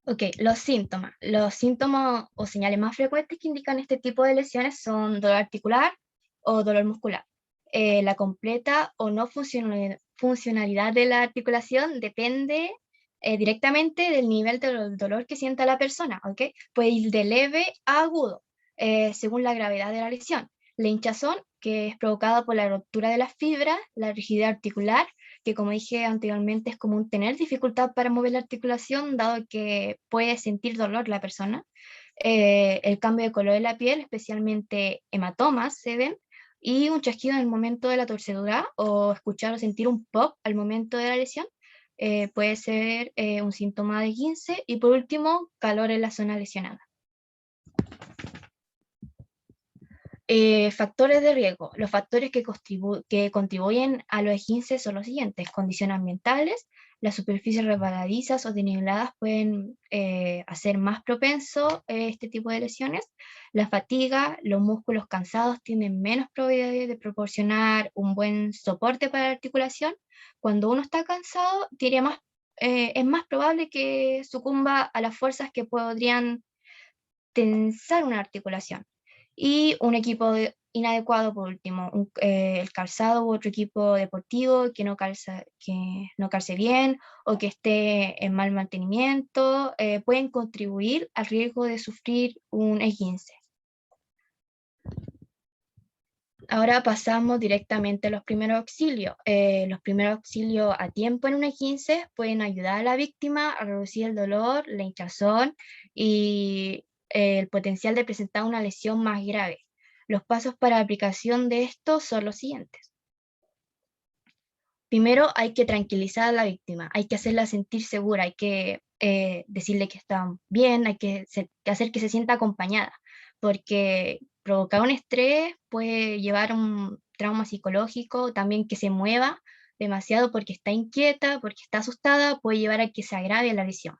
[SPEAKER 3] Ok, los síntomas. Los síntomas o señales más frecuentes que indican este tipo de lesiones son dolor articular o dolor muscular. La completa o no funcionalidad de la articulación depende directamente del nivel de dolor que sienta la persona, ¿ok? Puede ir de leve a agudo, según la gravedad de la lesión. La hinchazón, que es provocada por la ruptura de las fibras, la rigidez articular, que como dije anteriormente es común tener dificultad para mover la articulación, dado que puede sentir dolor la persona. El cambio de color de la piel, especialmente hematomas, se ven, y un chasquido en el momento de la torcedura, o escuchar o sentir un pop al momento de la lesión, puede ser un síntoma de 15. Y por último, calor en la zona lesionada. Factores de riesgo. Los factores que contribuyen a los esguinces son los siguientes: condiciones ambientales. Las superficies resbaladizas o desniveladas pueden hacer más propenso este tipo de lesiones. La fatiga, los músculos cansados tienen menos probabilidad de proporcionar un buen soporte para la articulación. Cuando uno está cansado, es más probable que sucumba a las fuerzas que podrían tensar una articulación. Y un equipo inadecuado, por último, el calzado u otro equipo deportivo que no calce bien o que esté en mal mantenimiento, pueden contribuir al riesgo de sufrir un esguince. Ahora pasamos directamente a los primeros auxilios. Los primeros auxilios a tiempo en un esguince pueden ayudar a la víctima a reducir el dolor, la hinchazón y el potencial de presentar una lesión más grave. Los pasos para la aplicación de esto son los siguientes. Primero, hay que tranquilizar a la víctima, hay que hacerla sentir segura, hay que decirle que está bien, hay que hacer que se sienta acompañada, porque provocar un estrés puede llevar a un trauma psicológico, también que se mueva demasiado porque está inquieta, porque está asustada, puede llevar a que se agrave la lesión.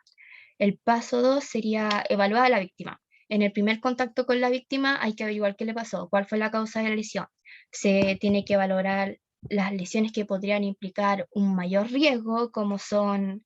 [SPEAKER 3] El paso 2 sería evaluar a la víctima. En el primer contacto con la víctima hay que averiguar qué le pasó, cuál fue la causa de la lesión. Se tiene que valorar las lesiones que podrían implicar un mayor riesgo, como son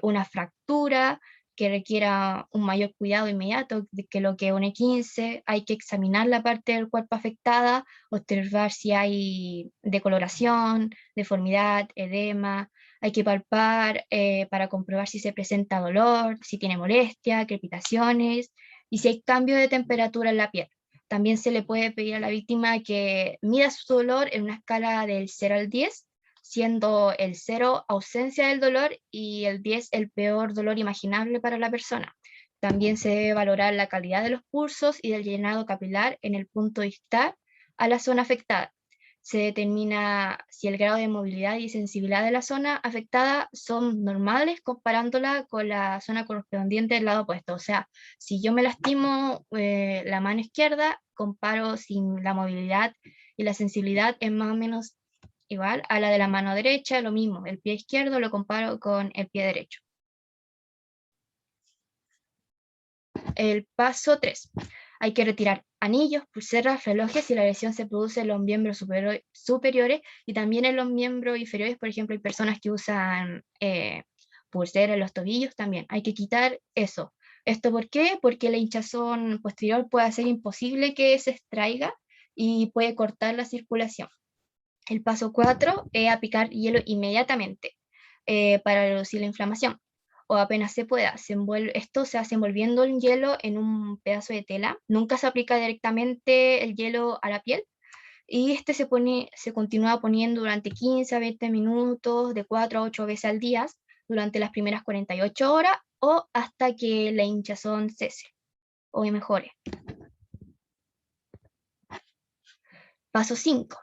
[SPEAKER 3] una fractura que requiera un mayor cuidado inmediato que lo que un E15. Hay que examinar la parte del cuerpo afectada, observar si hay decoloración, deformidad, edema. Hay que palpar para comprobar si se presenta dolor, si tiene molestia, crepitaciones y si hay cambio de temperatura en la piel. También se le puede pedir a la víctima que mida su dolor en una escala del 0 al 10, siendo el 0 ausencia del dolor y el 10 el peor dolor imaginable para la persona. También se debe valorar la calidad de los pulsos y del llenado capilar en el punto distal a la zona afectada.
[SPEAKER 8] Se determina si el grado de movilidad y sensibilidad de la zona afectada son normales comparándola con la zona correspondiente del lado opuesto. O sea, si yo me lastimo la mano izquierda, comparo si la movilidad y la sensibilidad es más o menos igual a la de la mano derecha, lo mismo, el pie izquierdo lo comparo con el pie derecho. El paso 3. Hay que retirar anillos, pulseras, relojes si la lesión se produce en los miembros superiores y también en los miembros inferiores. Por ejemplo, hay personas que usan pulseras en los tobillos también. Hay que quitar eso. ¿Esto por qué? Porque la hinchazón posterior puede hacer imposible que se extraiga y puede cortar la circulación. El paso 4 es aplicar hielo inmediatamente para reducir la inflamación, o apenas se pueda. Esto se hace envolviendo el hielo en un pedazo de tela. Nunca se aplica directamente el hielo a la piel, y este se continúa poniendo durante 15 a 20 minutos, de 4 a 8 veces al día, durante las primeras 48 horas, o hasta que la hinchazón cese o mejore. Paso 5.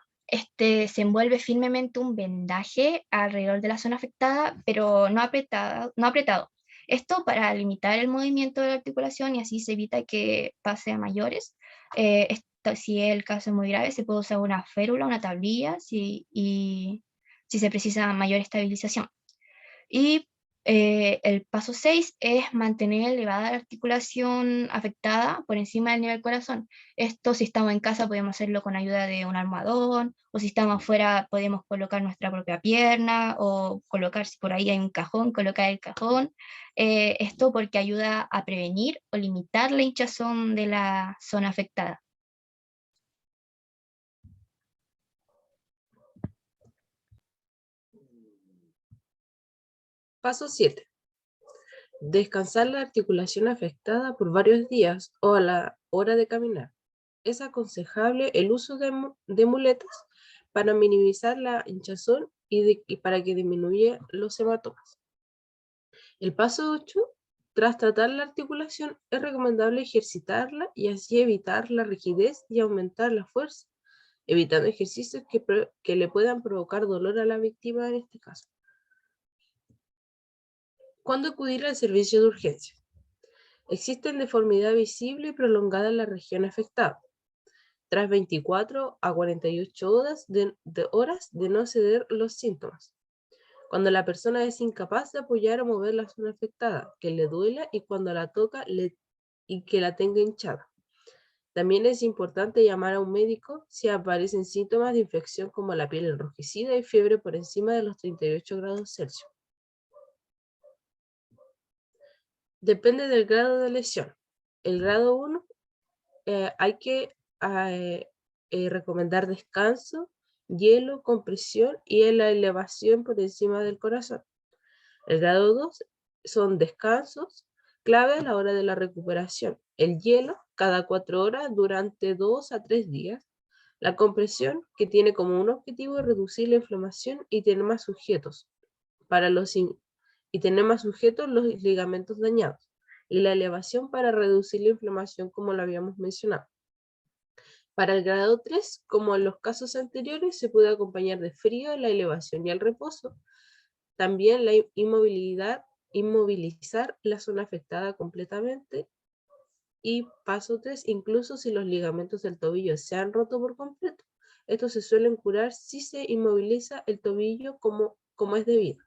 [SPEAKER 8] Se envuelve firmemente un vendaje alrededor de la zona afectada, pero no apretado. Esto para limitar el movimiento de la articulación y así se evita que pase a mayores. Si el caso es muy grave, se puede usar una férula, una tablilla, y si se precisa mayor estabilización. Y el paso 6 es mantener elevada la articulación afectada por encima del nivel del corazón. Esto, si estamos en casa, podemos hacerlo con ayuda de un almohadón, o si estamos afuera, podemos colocar nuestra propia pierna, o colocar, si por ahí hay un cajón, colocar el cajón. Esto porque ayuda a prevenir o limitar la hinchazón de la zona afectada.
[SPEAKER 9] Paso 7. Descansar la articulación afectada por varios días o a la hora de caminar. Es aconsejable el uso de muletas para minimizar la hinchazón y para que disminuya los hematomas. El paso 8. Tras tratar la articulación, es recomendable ejercitarla y así evitar la rigidez y aumentar la fuerza, evitando ejercicios que le puedan provocar dolor a la víctima en este caso. ¿Cuándo acudir al servicio de urgencia? Existen deformidad visible y prolongada en la región afectada, tras 24 a 48 horas de no ceder los síntomas. Cuando la persona es incapaz de apoyar o mover la zona afectada, que le duela y cuando la toca y que la tenga hinchada. También es importante llamar a un médico si aparecen síntomas de infección como la piel enrojecida y fiebre por encima de los 38 grados Celsius. Depende del grado de lesión. El grado 1 hay que recomendar descanso, hielo, compresión y la elevación por encima del corazón. El grado 2 son descansos clave a la hora de la recuperación. El hielo cada 4 horas durante 2 a 3 días. La compresión, que tiene como un objetivo reducir la inflamación y tener más sujetos los ligamentos dañados. Y la elevación para reducir la inflamación, como lo habíamos mencionado. Para el grado 3, como en los casos anteriores, se puede acompañar de frío, la elevación y el reposo. También la inmovilizar la zona afectada completamente. Y paso 3, incluso si los ligamentos del tobillo se han roto por completo, estos se suelen curar si se inmoviliza el tobillo como es debido.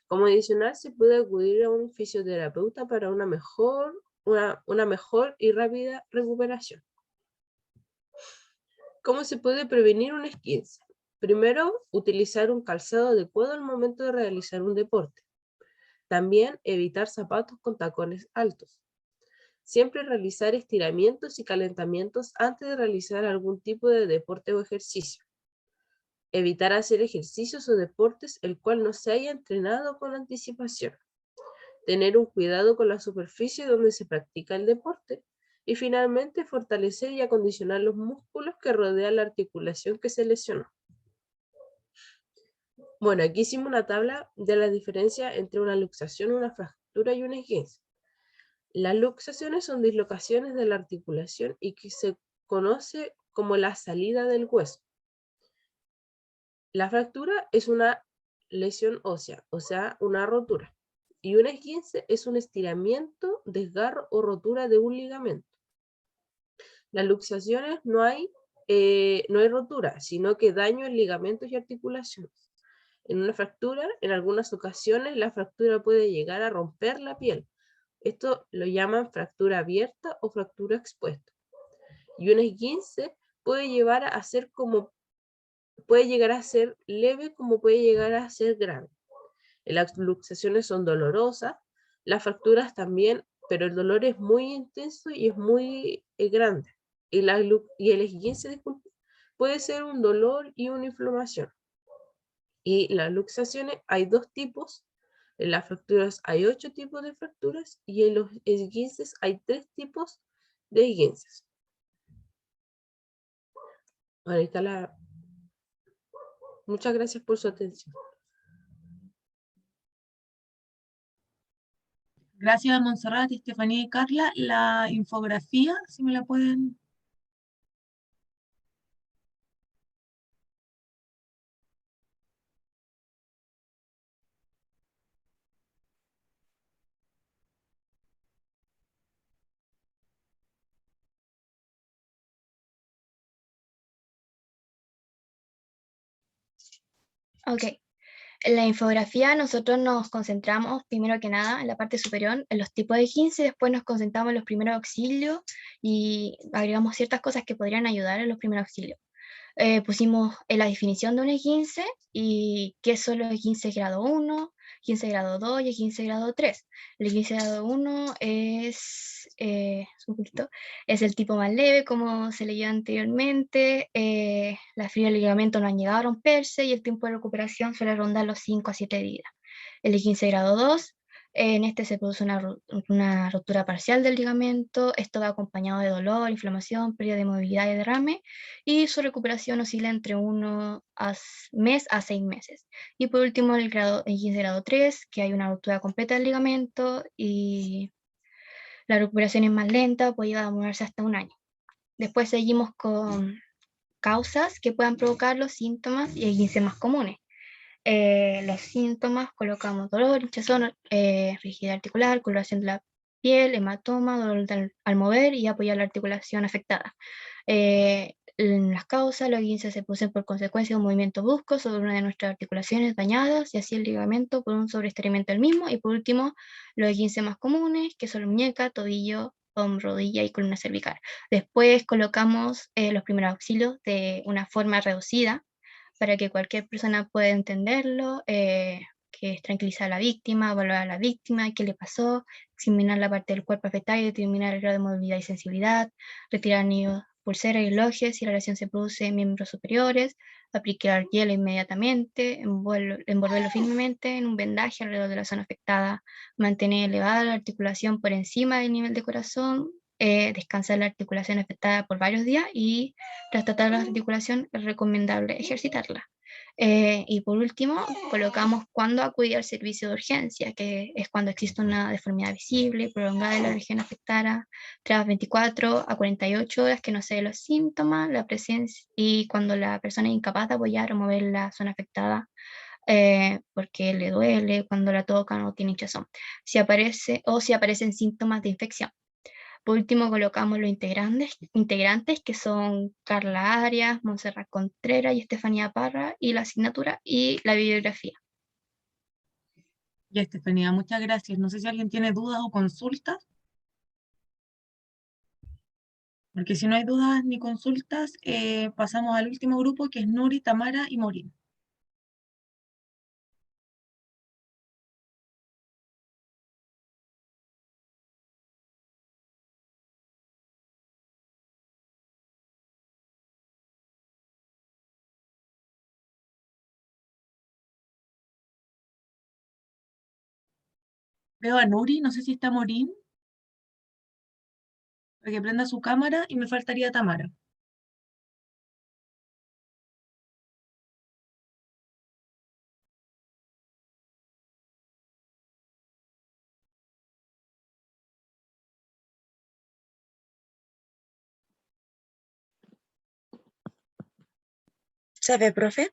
[SPEAKER 9] Como adicional, se puede acudir a un fisioterapeuta para una mejor y rápida recuperación. ¿Cómo se puede prevenir un esguince? Primero, utilizar un calzado adecuado al momento de realizar un deporte. También evitar zapatos con tacones altos. Siempre realizar estiramientos y calentamientos antes de realizar algún tipo de deporte o ejercicio. Evitar hacer ejercicios o deportes el cual no se haya entrenado con anticipación. Tener un cuidado con la superficie donde se practica el deporte. Y finalmente, fortalecer y acondicionar los músculos que rodean la articulación que se lesionó. Bueno, aquí hicimos una tabla de la diferencia entre una luxación, una fractura y un esguince. Las luxaciones son dislocaciones de la articulación y que se conoce como la salida del hueso. La fractura es una lesión ósea, o sea, una rotura. Y un esguince es un estiramiento, desgarro o rotura de un ligamento. Las luxaciones no hay rotura, sino que daño en ligamentos y articulaciones. En una fractura, en algunas ocasiones, la fractura puede llegar a romper la piel. Esto lo llaman fractura abierta o fractura expuesta. Y un esguince puede llegar a ser leve como puede llegar a ser grave. Las luxaciones son dolorosas, las fracturas también, pero el dolor es muy intenso y es muy grande. Y el esguince puede ser un dolor y una inflamación. Y las luxaciones hay 2 tipos. En las fracturas hay 8 tipos de fracturas y en los esguinces hay 3 tipos de esguinces. Ahorita Muchas gracias por su atención.
[SPEAKER 4] Gracias, Montserrat, Estefanía y Carla. La infografía, si me la pueden...
[SPEAKER 8] Ok. En la infografía nosotros nos concentramos primero que nada en la parte superior, en los tipos de esguince, después nos concentramos en los primeros auxilios y agregamos ciertas cosas que podrían ayudar en los primeros auxilios. Pusimos la definición de un esguince y qué son los esguinces grado 1, esguince grado 2 y esguince grado 3. El esguince grado 1 es el tipo más leve, como se leyó anteriormente. La fibra del ligamento no han llegado a romperse y el tiempo de recuperación suele rondar los 5 a 7 días. El esguince grado 2, en este se produce una ruptura parcial del ligamento. Esto va acompañado de dolor, inflamación, pérdida de movilidad y derrame, y su recuperación oscila entre 1 mes a 6 meses. Y por último, el esguince grado 3, que hay una ruptura completa del ligamento y la recuperación es más lenta, puede llegar a demorarse hasta 1 año. Después seguimos con causas que puedan provocar los síntomas y esguinces más comunes. Los síntomas colocamos dolor, hinchazón, rigidez articular, coloración de la piel, hematoma, dolor al mover y apoyar la articulación afectada. En las causas, los esguinces se producen por consecuencia de un movimiento brusco sobre una de nuestras articulaciones dañadas y así el ligamento por un sobreestiramiento del mismo. Y por último, los esguinces más comunes, que son muñeca, tobillo, rodilla y columna cervical. Después colocamos los primeros auxilios de una forma reducida para que cualquier persona pueda entenderlo, que es tranquilizar a la víctima, evaluar a la víctima, qué le pasó, examinar la parte del cuerpo afectada y determinar el grado de movilidad y sensibilidad, retirar anillos, pulseras y relojes si la lesión se produce en miembros superiores, aplicar hielo inmediatamente, envolverlo firmemente en un vendaje alrededor de la zona afectada, mantener elevada la articulación por encima del nivel de corazón, descansar la articulación afectada por varios días y tras tratar la articulación es recomendable ejercitarla. Y por último, colocamos cuándo acudir al servicio de urgencia, que es cuando existe una deformidad visible, prolongada de la región afectada, tras 24 a 48 horas que no se den los síntomas, la presencia, y cuando la persona es incapaz de apoyar o mover la zona afectada, porque le duele, cuando la tocan o tiene hinchazón, si aparecen síntomas de infección. Por último, colocamos los integrantes que son Carla Arias, Montserrat Contreras y Estefanía Parra, y la asignatura y la bibliografía.
[SPEAKER 4] Ya, Estefanía, muchas gracias. No sé si alguien tiene dudas o consultas, porque si no hay dudas ni consultas, pasamos al último grupo, que es Nuri, Tamara y Morín. Veo a Nuri, no sé si está Morín, para que prenda su cámara, y me faltaría Tamara.
[SPEAKER 10] ¿Se ve, profe?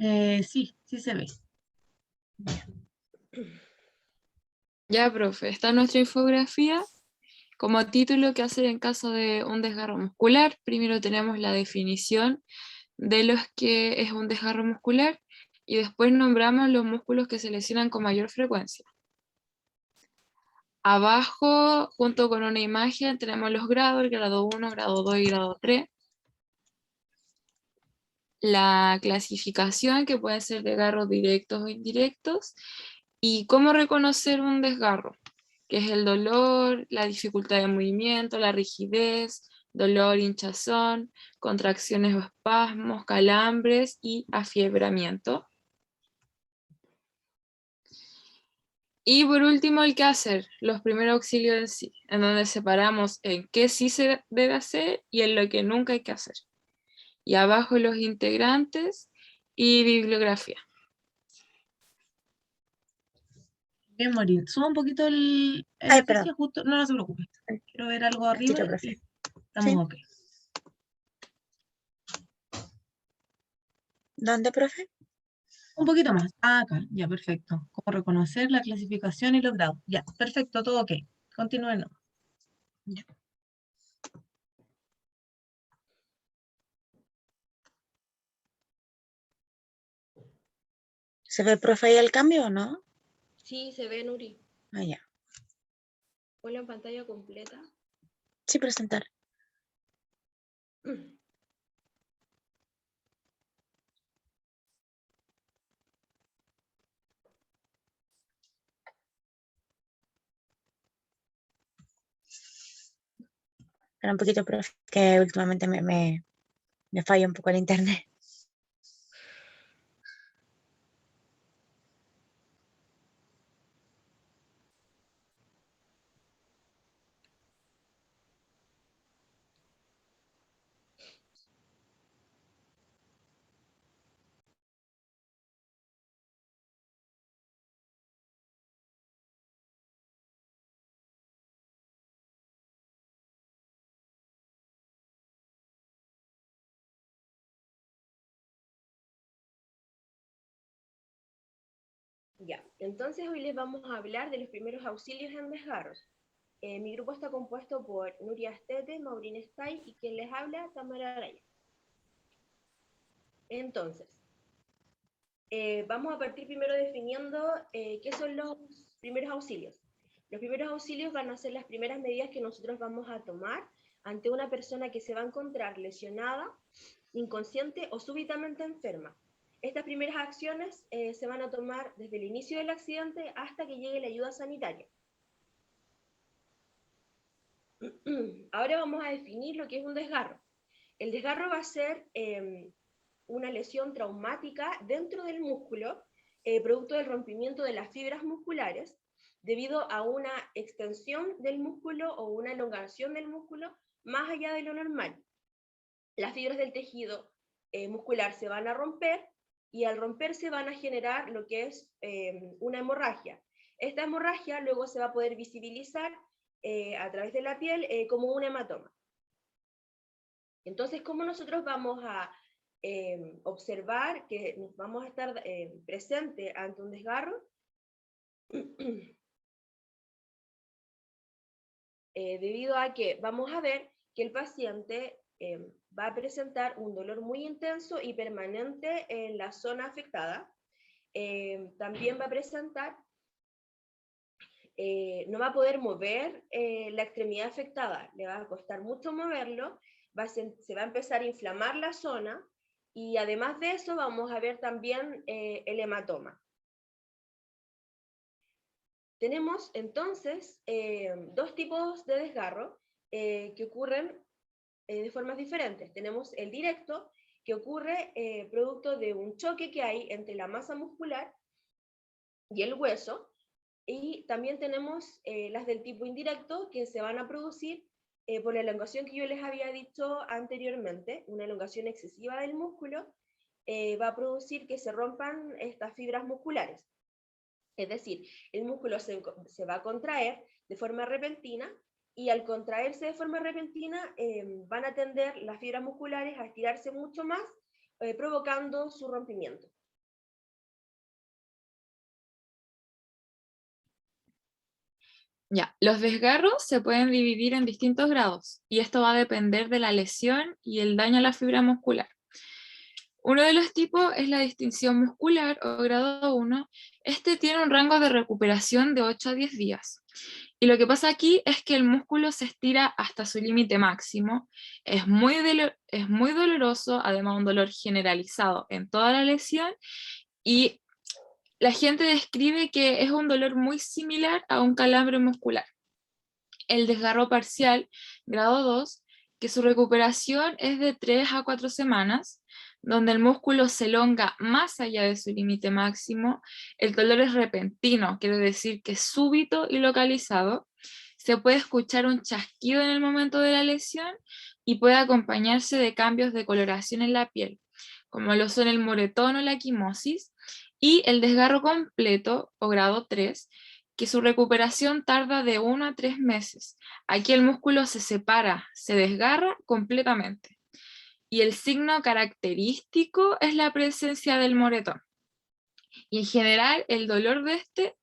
[SPEAKER 4] Sí, sí se ve.
[SPEAKER 2] Ya, profe, está nuestra infografía. Como título, ¿qué hacer en caso de un desgarro muscular? Primero tenemos la definición de los que es un desgarro muscular y después nombramos los músculos que se lesionan con mayor frecuencia. Abajo, junto con una imagen, tenemos los grados, el grado 1, grado 2 y grado 3. La clasificación, que puede ser desgarros directos o indirectos, y cómo reconocer un desgarro, que es el dolor, la dificultad de movimiento, la rigidez, dolor, hinchazón, contracciones o espasmos, calambres y afiebramiento. Y por último, el qué hacer, los primeros auxilios en sí, en donde separamos en qué sí se debe hacer y en lo que nunca hay que hacer. Y abajo los integrantes y bibliografía.
[SPEAKER 4] Bien, Morín. Suba un poquito el
[SPEAKER 10] Ay,
[SPEAKER 4] edificio,
[SPEAKER 10] perdón.
[SPEAKER 4] justo, no, no se preocupe. Quiero ver algo arriba
[SPEAKER 10] Tiro, profe.
[SPEAKER 4] y estamos
[SPEAKER 10] Sí.
[SPEAKER 4] ok.
[SPEAKER 10] ¿Dónde, profe?
[SPEAKER 4] Un poquito más. Ah, acá, ya, perfecto. Cómo reconocer la clasificación y los grados. Ya, perfecto, todo ok. Continúen.
[SPEAKER 10] Ya. ¿Se ve, profe, ahí el cambio o no?
[SPEAKER 11] Sí, se ve, Nuri.
[SPEAKER 10] Ah, ya.
[SPEAKER 11] Ponlo en pantalla completa.
[SPEAKER 10] Sí, presentar. Espera un poquito, profe, que últimamente me falla un poco el internet.
[SPEAKER 11] Ya, entonces hoy les vamos a hablar de los primeros auxilios en desgarros. Mi grupo está compuesto por Nuria Astete, Maureen Stay y quien les habla, Tamara Araya. Entonces, vamos a partir primero definiendo qué son los primeros auxilios. Los primeros auxilios van a ser las primeras medidas que nosotros vamos a tomar ante una persona que se va a encontrar lesionada, inconsciente o súbitamente enferma. Estas primeras acciones se van a tomar desde el inicio del accidente hasta que llegue la ayuda sanitaria. Ahora vamos a definir lo que es un desgarro. El desgarro va a ser una lesión traumática dentro del músculo, producto del rompimiento de las fibras musculares, debido a una extensión del músculo o una elongación del músculo más allá de lo normal. Las fibras del tejido muscular se van a romper y al romperse van a generar lo que es una hemorragia. Esta hemorragia luego se va a poder visibilizar a través de la piel como un hematoma. Entonces, ¿cómo nosotros vamos a observar que nos vamos a estar presente ante un desgarro? Debido a que vamos a ver que el paciente va a presentar un dolor muy intenso y permanente en la zona afectada. También va a presentar, no va a poder mover la extremidad afectada, le va a costar mucho moverlo, se va a empezar a inflamar la zona y además de eso vamos a ver también el hematoma. Tenemos entonces dos tipos de desgarro que ocurren de formas diferentes. Tenemos el directo, que ocurre producto de un choque que hay entre la masa muscular y el hueso, y también tenemos las del tipo indirecto, que se van a producir por la elongación que yo les había dicho anteriormente. Una elongación excesiva del músculo va a producir que se rompan estas fibras musculares. Es decir, el músculo se va a contraer de forma repentina y al contraerse de forma repentina van a tender las fibras musculares a estirarse mucho más, provocando su rompimiento.
[SPEAKER 2] Ya, los desgarros se pueden dividir en distintos grados y esto va a depender de la lesión y el daño a la fibra muscular. Uno de los tipos es la distinción muscular o grado 1. Este tiene un rango de recuperación de 8 a 10 días. Y lo que pasa aquí es que el músculo se estira hasta su límite máximo, es muy doloroso, además un dolor generalizado en toda la lesión, y la gente describe que es un dolor muy similar a un calambre muscular. El desgarro parcial, grado 2, que su recuperación es de 3 a 4 semanas, donde el músculo se elonga más allá de su límite máximo, el dolor es repentino, quiere decir que es súbito y localizado, se puede escuchar un chasquido en el momento de la lesión y puede acompañarse de cambios de coloración en la piel, como lo son el moretón o la equimosis, y el desgarro completo, o grado 3, que su recuperación tarda de 1 a 3 meses. Aquí el músculo se separa, se desgarra completamente. Y el signo característico es la presencia del moretón. Y en general el dolor de este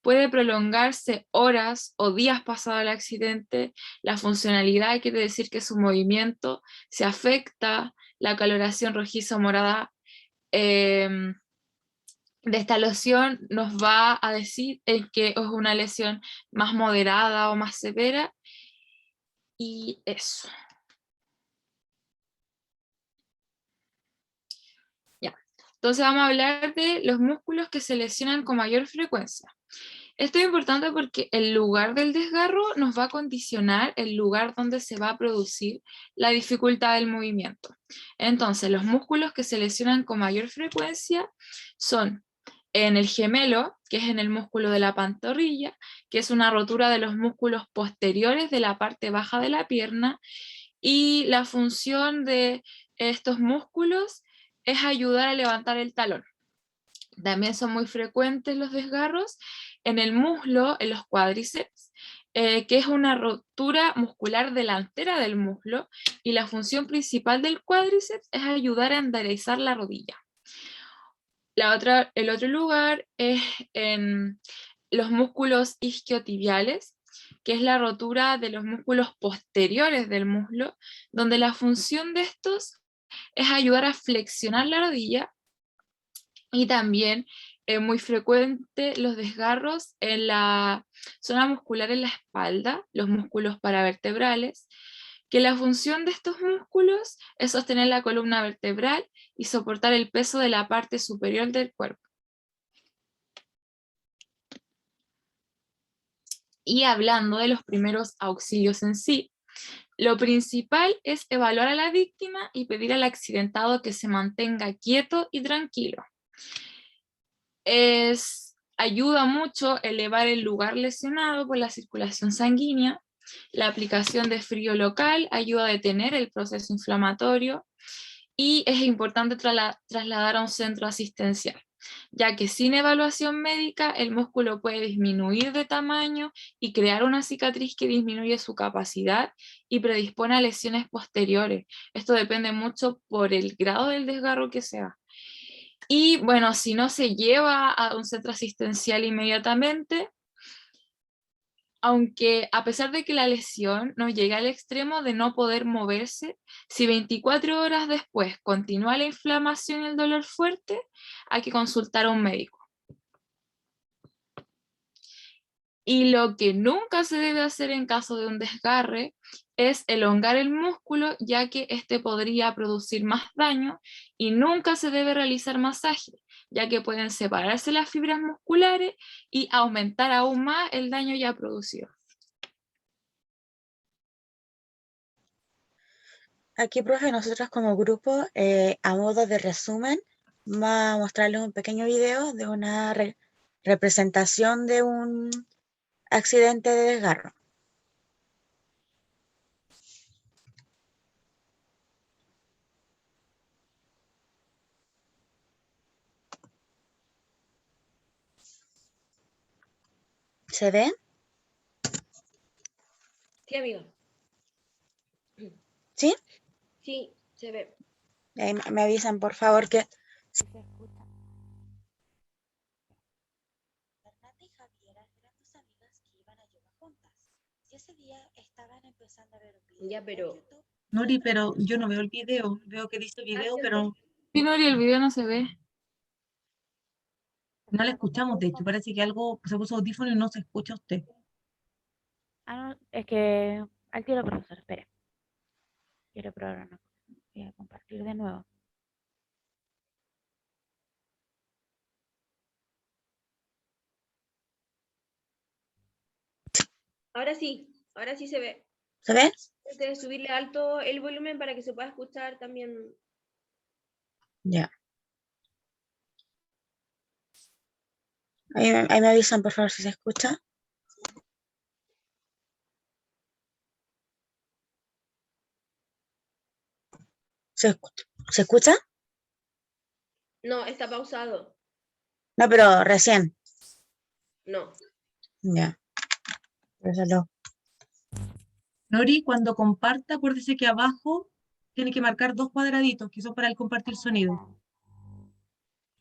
[SPEAKER 2] puede prolongarse horas o días pasado el accidente. La funcionalidad quiere decir que su movimiento se afecta, la coloración rojiza o morada de esta lesión nos va a decir que es una lesión más moderada o más severa, y eso. Ya. Entonces vamos a hablar de los músculos que se lesionan con mayor frecuencia. Esto es importante porque el lugar del desgarro nos va a condicionar el lugar donde se va a producir la dificultad del movimiento. Entonces, los músculos que se lesionan con mayor frecuencia son en el gemelo, que es en el músculo de la pantorrilla, que es una rotura de los músculos posteriores de la parte baja de la pierna, y la función de estos músculos es ayudar a levantar el talón. También son muy frecuentes los desgarros en el muslo, en los cuádriceps, que es una rotura muscular delantera del muslo, y la función principal del cuádriceps es ayudar a enderezar la rodilla. El otro lugar es en los músculos isquiotibiales, que es la rotura de los músculos posteriores del muslo, donde la función de estos es ayudar a flexionar la rodilla. Y también es muy frecuente los desgarros en la zona muscular en la espalda, los músculos paravertebrales, que la función de estos músculos es sostener la columna vertebral y soportar el peso de la parte superior del cuerpo. Y hablando de los primeros auxilios en sí, lo principal es evaluar a la víctima y pedir al accidentado que se mantenga quieto y tranquilo. Ayuda mucho elevar el lugar lesionado por la circulación sanguínea. La aplicación de frío local ayuda a detener el proceso inflamatorio, y es importante trasladar a un centro asistencial, ya que sin evaluación médica el músculo puede disminuir de tamaño y crear una cicatriz que disminuye su capacidad y predispone a lesiones posteriores. Esto depende mucho por el grado del desgarro que sea. Y bueno, si no se lleva a un centro asistencial inmediatamente, aunque a pesar de que la lesión no llega al extremo de no poder moverse, si 24 horas después continúa la inflamación y el dolor fuerte, hay que consultar a un médico. Y lo que nunca se debe hacer en caso de un desgarre es elongar el músculo, ya que este podría producir más daño, y nunca se debe realizar masaje, ya que pueden separarse las fibras musculares y aumentar aún más el daño ya producido.
[SPEAKER 10] Aquí, profe, nosotros como grupo, a modo de resumen, vamos a mostrarles un pequeño video de una representación de un accidente de desgarro. ¿Se ve?
[SPEAKER 11] Sí, amiga.
[SPEAKER 10] ¿Sí?
[SPEAKER 11] Sí, se ve.
[SPEAKER 10] Me avisan, por favor, que sí se escucha. Fernanda y Javiera eran dos amigas que iban a yoga juntas. ese día estaban empezando a ver un video
[SPEAKER 11] Ya,
[SPEAKER 10] por
[SPEAKER 11] pero...
[SPEAKER 10] YouTube.
[SPEAKER 4] Nori, pero yo no veo el video. Veo que dice video, pero
[SPEAKER 2] Sí, Nori, el video no se ve.
[SPEAKER 4] no la escuchamos. De hecho, parece que algo se puso audífono y no se escucha a usted.
[SPEAKER 12] Ah, no, es que al tiro, profesor, espere. Quiero probar una cosa. Voy a compartir de nuevo.
[SPEAKER 11] Ahora sí se ve.
[SPEAKER 10] ¿Se ve?
[SPEAKER 11] Debe subirle alto el volumen para que se pueda escuchar también.
[SPEAKER 10] Ya. Ahí me avisan, por favor, si se escucha. ¿Se escucha?
[SPEAKER 11] No, está pausado.
[SPEAKER 10] No, pero recién.
[SPEAKER 11] No.
[SPEAKER 10] Ya. Eso
[SPEAKER 4] Nori, cuando comparta, acuérdese que abajo tiene que marcar 2 cuadraditos, que son para el compartir sonido.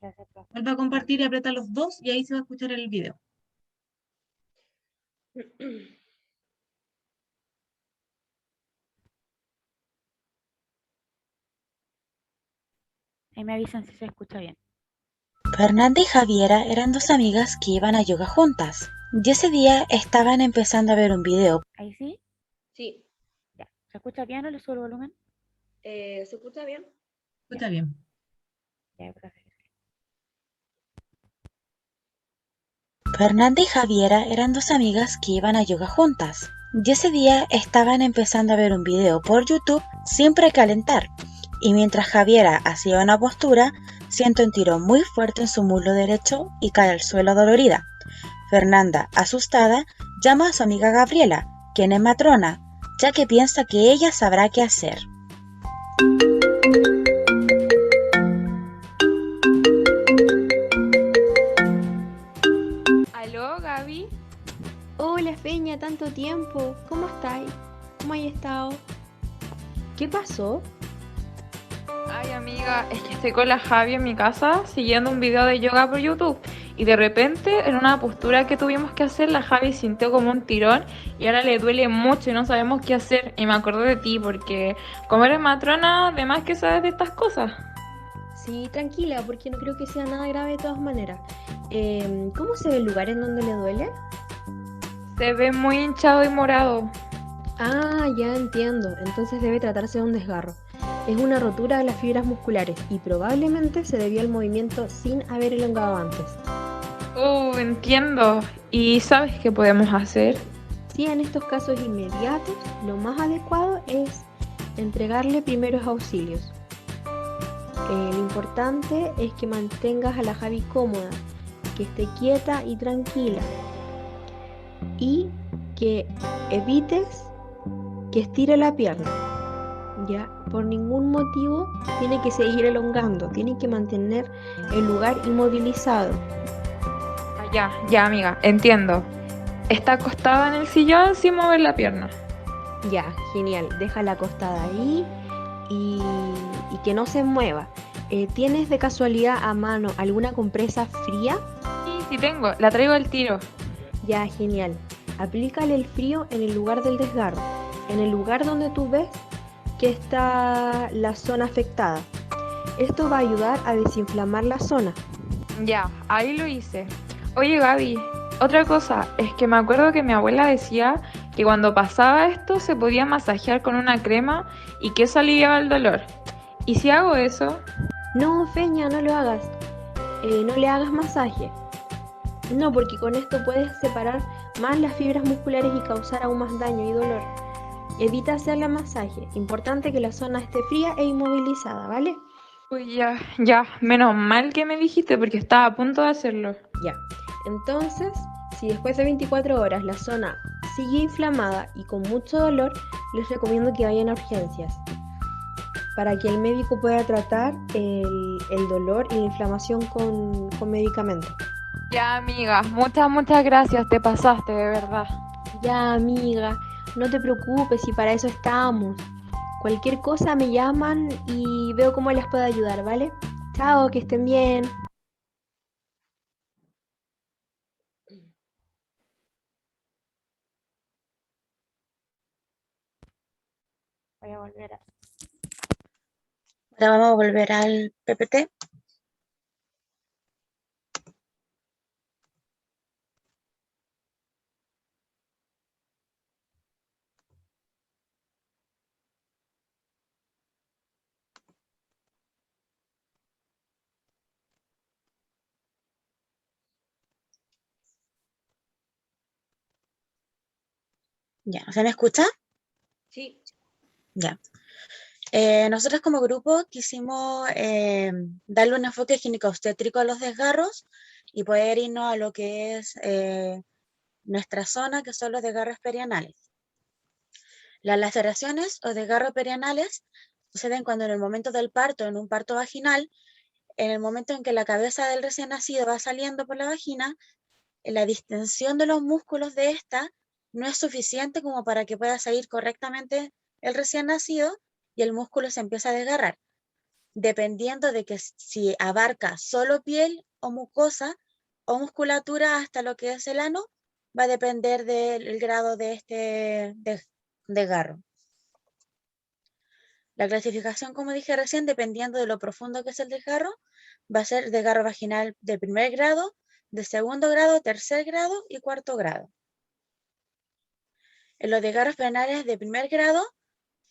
[SPEAKER 12] Gracias, profe.
[SPEAKER 4] Vuelve a compartir y aprieta los 2 y ahí se va a escuchar el video.
[SPEAKER 12] Ahí me avisan si se escucha bien.
[SPEAKER 10] Fernanda y Javiera eran dos amigas que iban a yoga juntas. Y ese día estaban empezando a ver un video.
[SPEAKER 12] ¿Ahí sí?
[SPEAKER 11] Sí.
[SPEAKER 12] Ya. ¿Se escucha bien o le subo el volumen?
[SPEAKER 11] ¿Se escucha bien?
[SPEAKER 4] Escucha bien.
[SPEAKER 12] Ya, profe.
[SPEAKER 10] Fernanda y Javiera eran dos amigas que iban a yoga juntas. Y ese día estaban empezando a ver un video por YouTube sin precalentar. Y mientras Javiera hacía una postura, siente un tiro muy fuerte en su muslo derecho y cae al suelo dolorida. Fernanda, asustada, llama a su amiga Gabriela, quien es matrona, ya que piensa que ella sabrá qué hacer.
[SPEAKER 2] ¿Aló, Gaby?
[SPEAKER 13] Hola Feña, tanto tiempo. ¿Cómo estáis? ¿Cómo has estado? ¿Qué pasó?
[SPEAKER 2] Ay, amiga, es que estoy con la Javi en mi casa siguiendo un video de yoga por YouTube y de repente en una postura que tuvimos que hacer la Javi sintió como un tirón y ahora le duele mucho y no sabemos qué hacer y me acordé de ti porque como eres matrona, además que sabes de estas cosas.
[SPEAKER 13] Sí, tranquila, porque no creo que sea nada grave de todas maneras. ¿Cómo se ve el lugar en donde le duele?
[SPEAKER 2] Se ve muy hinchado y morado.
[SPEAKER 13] Ah, ya entiendo. Entonces debe tratarse de un desgarro. Es una rotura de las fibras musculares y probablemente se debió al movimiento sin haber elongado antes.
[SPEAKER 2] Entiendo. ¿Y sabes qué podemos hacer?
[SPEAKER 13] Sí, en estos casos inmediatos, lo más adecuado es entregarle primeros auxilios. Lo importante es que mantengas a la Javi cómoda, que esté quieta y tranquila y que evites que estire la pierna. Ya, por ningún motivo tiene que seguir elongando, tiene que mantener el lugar inmovilizado.
[SPEAKER 2] Ya, amiga, entiendo. Está acostada en el sillón sin mover la pierna.
[SPEAKER 13] Ya, genial, déjala acostada ahí y que no se mueva. ¿Tienes de casualidad a mano alguna compresa fría?
[SPEAKER 2] Sí tengo, la traigo al tiro.
[SPEAKER 13] Ya, genial. Aplícale el frío en el lugar del desgarro, en el lugar donde tú ves que está la zona afectada. Esto va a ayudar a desinflamar la zona.
[SPEAKER 2] Ya, ahí lo hice. Oye, Gaby, otra cosa, es que me acuerdo que mi abuela decía que cuando pasaba esto se podía masajear con una crema y que eso aliviaba el dolor. ¿Y si hago eso?
[SPEAKER 13] No, Feña, no lo hagas. No le hagas masaje. No, porque con esto puedes separar más las fibras musculares y causar aún más daño y dolor. Evita hacerle masaje. Importante que la zona esté fría e inmovilizada, ¿vale?
[SPEAKER 2] Uy, ya, menos mal que me dijiste porque estaba a punto de hacerlo.
[SPEAKER 13] Ya. Entonces, si después de 24 horas la zona sigue inflamada y con mucho dolor, les recomiendo que vayan a urgencias para que el médico pueda tratar el dolor y la inflamación con medicamentos.
[SPEAKER 2] Ya, amiga, muchas gracias, te pasaste, de verdad.
[SPEAKER 13] Ya, amiga, no te preocupes, y para eso estamos. Cualquier cosa me llaman y veo cómo les puedo ayudar, ¿vale? Chao, que estén bien.
[SPEAKER 12] Voy a volver a...
[SPEAKER 10] Ahora vamos a volver al PPT. Ya, ¿se me escucha?
[SPEAKER 11] Sí.
[SPEAKER 10] Ya. Nosotros como grupo quisimos darle un enfoque ginecobstétrico a los desgarros y poder irnos a lo que es nuestra zona, que son los desgarros perianales. Las laceraciones o desgarros perianales suceden cuando en el momento del parto, en un parto vaginal, en el momento en que la cabeza del recién nacido va saliendo por la vagina, la distensión de los músculos de esta no es suficiente como para que pueda salir correctamente el recién nacido y el músculo se empieza a desgarrar, dependiendo de que si abarca solo piel o mucosa o musculatura hasta lo que es el ano, va a depender del grado de este desgarro. La clasificación, como dije recién, dependiendo de lo profundo que es el desgarro, va a ser desgarro vaginal de primer grado, de segundo grado, tercer grado y cuarto grado. En los desgarros penales de primer grado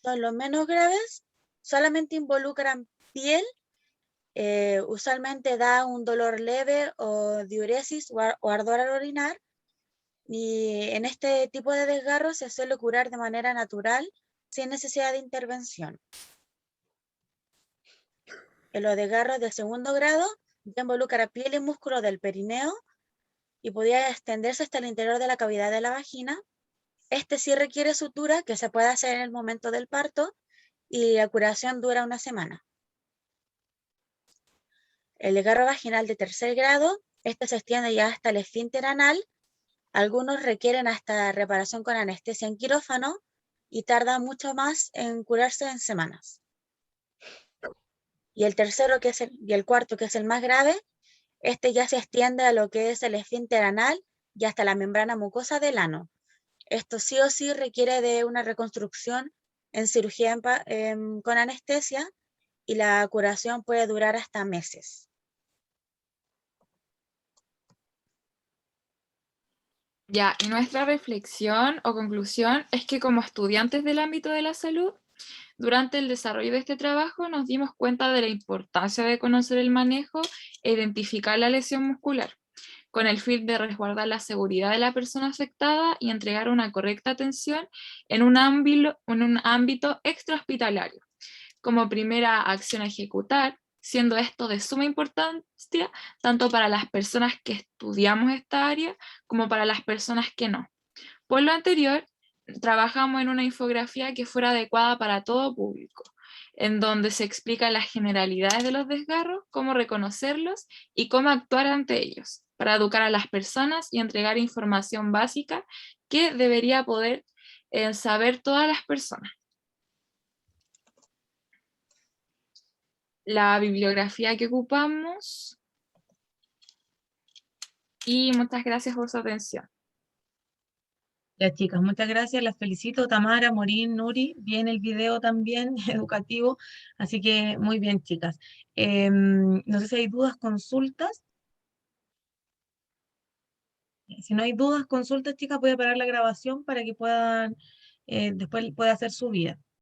[SPEAKER 10] son los menos graves, solamente involucran piel, usualmente da un dolor leve o diuresis o ardor al orinar, y en este tipo de desgarro se suele curar de manera natural sin necesidad de intervención. En los desgarros de segundo grado ya involucra piel y músculo del perineo y podría extenderse hasta el interior de la cavidad de la vagina. Este sí requiere sutura que se puede hacer en el momento del parto y la curación dura una semana. El desgarro vaginal de tercer grado, este se extiende ya hasta el esfínter anal. Algunos requieren hasta reparación con anestesia en quirófano y tarda mucho más en curarse en semanas. Y el tercero y el cuarto, que es el más grave, este ya se extiende a lo que es el esfínter anal y hasta la membrana mucosa del ano. Esto sí o sí requiere de una reconstrucción en cirugía con anestesia y la curación puede durar hasta meses.
[SPEAKER 2] Ya, y nuestra reflexión o conclusión es que como estudiantes del ámbito de la salud, durante el desarrollo de este trabajo nos dimos cuenta de la importancia de conocer el manejo e identificar la lesión muscular, con el fin de resguardar la seguridad de la persona afectada y entregar una correcta atención en un ámbito extrahospitalario. Como primera acción a ejecutar, siendo esto de suma importancia tanto para las personas que estudiamos esta área como para las personas que no. Por lo anterior, trabajamos en una infografía que fuera adecuada para todo público, en donde se explican las generalidades de los desgarros, cómo reconocerlos y cómo actuar ante ellos, para educar a las personas y entregar información básica que debería poder saber todas las personas. La bibliografía que ocupamos y muchas gracias por su atención.
[SPEAKER 4] Ya, chicas, muchas gracias, las felicito, Tamara, Morín, Nuri, bien el video también educativo, así que muy bien, chicas. No sé si hay dudas, consultas. Si no hay dudas, consultas, chicas, voy a parar la grabación para que puedan, después pueda hacer su vida.